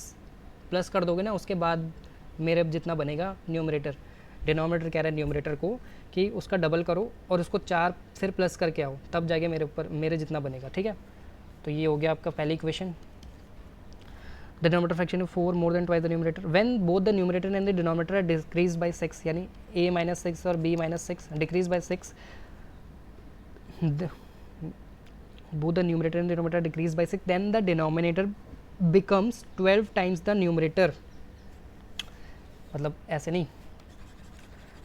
प्लस कर दोगे ना, उसके बाद मेरे जितना बनेगा न्यूमरेटर, डिनोमिनेटर कह रहा है न्यूमरेटर को कि उसका डबल करो और उसको 4 फिर प्लस करके आओ, तब जाके मेरे ऊपर मेरे जितना बनेगा, ठीक है। तो ये हो गया आपका पहली equation, the denominator fraction 4 more than twice the numerator when both the numerator and the denominator are decrease by 6, यानी a माइनस 6 और b minus 6 decrease by 6, both the numerator and denominator decrease by 6, then the denominator becomes 12 times the numerator, मतलब ऐसे नहीं,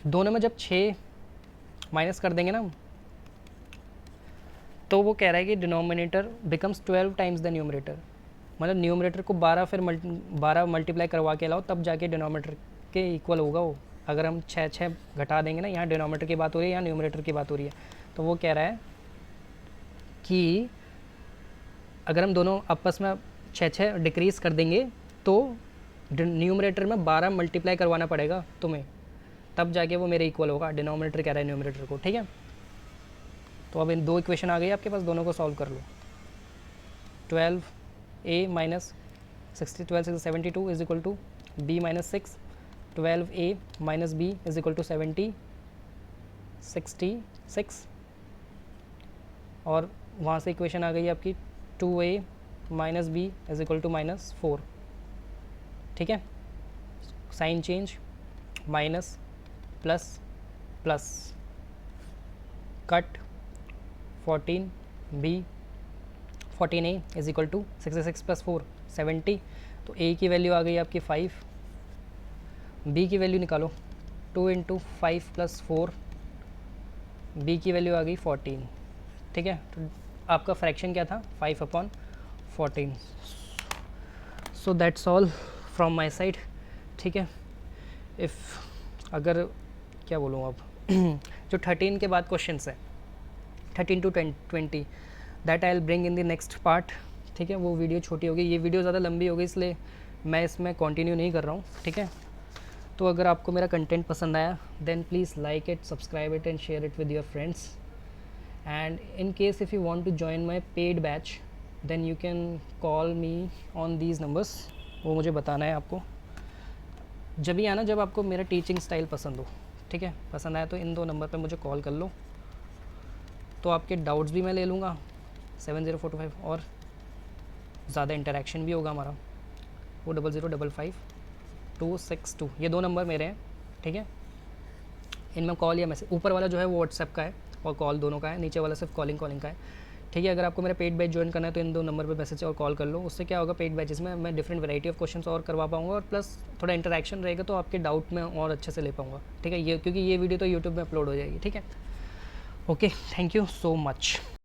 दोनों में जब 6 minus कर देंगे ना, तो वो कह रहा है कि denominator becomes 12 times the numerator, मतलब न्यूमरेटर को 12 फिर 12 मल्टीप्लाई करवा के लाओ, तब जाके डिनोमिनेटर के इक्वल होगा वो। अगर हम 6 घटा देंगे ना, यहाँ डिनोमिनेटर की बात हो रही है, यहाँ न्यूमरेटर की बात हो रही है, तो वो कह रहा है कि अगर हम दोनों आपस में 6 डिक्रीज़ कर देंगे तो न्यूमरेटर में 12 मल्टीप्लाई करवाना पड़ेगा तुम्हें, तब जाके वो मेरे इक्वल होगा, डिनोमिनेटर कह रहा है न्यूमरेटर को, ठीक है। तो अब इन 2 इक्वेशन आ गई आपके पास, दोनों को सॉल्व कर लो। 12a minus 72 is equal to b minus 6, 12a minus b is equal to 66, और वहाँ से इक्वेशन आ गई आपकी 2a minus b is equal to minus 4, ठीक है। Sign change, minus plus plus, cut 14a is equal to 66 plus 4 70, तो a की वैल्यू आ गई आपकी 5, b की वैल्यू निकालो, 2 इंटू 5 प्लस 4, b की वैल्यू आ गई 14, ठीक है। तो आपका फ्रैक्शन क्या था 5/14, so that's all from my side, ठीक है। इफ़ अगर क्या बोलूँ अब जो 13 के बाद क्वेश्चन है 13 to 20 that I will bring in the next part, ठीक है। वो वीडियो छोटी होगी, ये वीडियो ज़्यादा लंबी होगी इसलिए मैं इसमें कंटिन्यू नहीं कर रहा हूँ, ठीक है। तो अगर आपको मेरा कंटेंट पसंद आया then please like it, subscribe it and share it with your friends, and in case if you want to join my paid batch then you can call me on these numbers. वो मुझे बताना है आपको जब भी आना, जब आपको मेरा टीचिंग स्टाइल पसंद हो, ठीक है। पसंद आया तो इन 2 नंबर पे मुझे कॉल कर लो, तो आपके डाउट्स भी मैं ले लूँगा 7045, और ज़्यादा इंटरेक्शन भी होगा हमारा। वो 00555262, ये 2 नंबर मेरे हैं, ठीक है। इनमें कॉल या मैसेज, ऊपर वाला जो है वो व्हाट्सएप का है और कॉल दोनों का है, नीचे वाला सिर्फ कॉलिंग का है, ठीक है। अगर आपको मेरा पेड बैच ज्वाइन करना है तो इन 2 नंबर पे मैसेज और कॉल कर लो। उससे क्या होगा, पेड बैचेस में मैं डिफरेंट वैरायटी ऑफ क्वेश्चंस और करवा पाऊंगा, और प्लस थोड़ा इंटरेक्शन रहेगा, तो आपके डाउट में और अच्छे से ले पाऊंगा, ठीक है। ये क्योंकि ये वीडियो तो यूट्यूब में अपलोड हो जाएगी, ठीक है। Okay, thank you so much.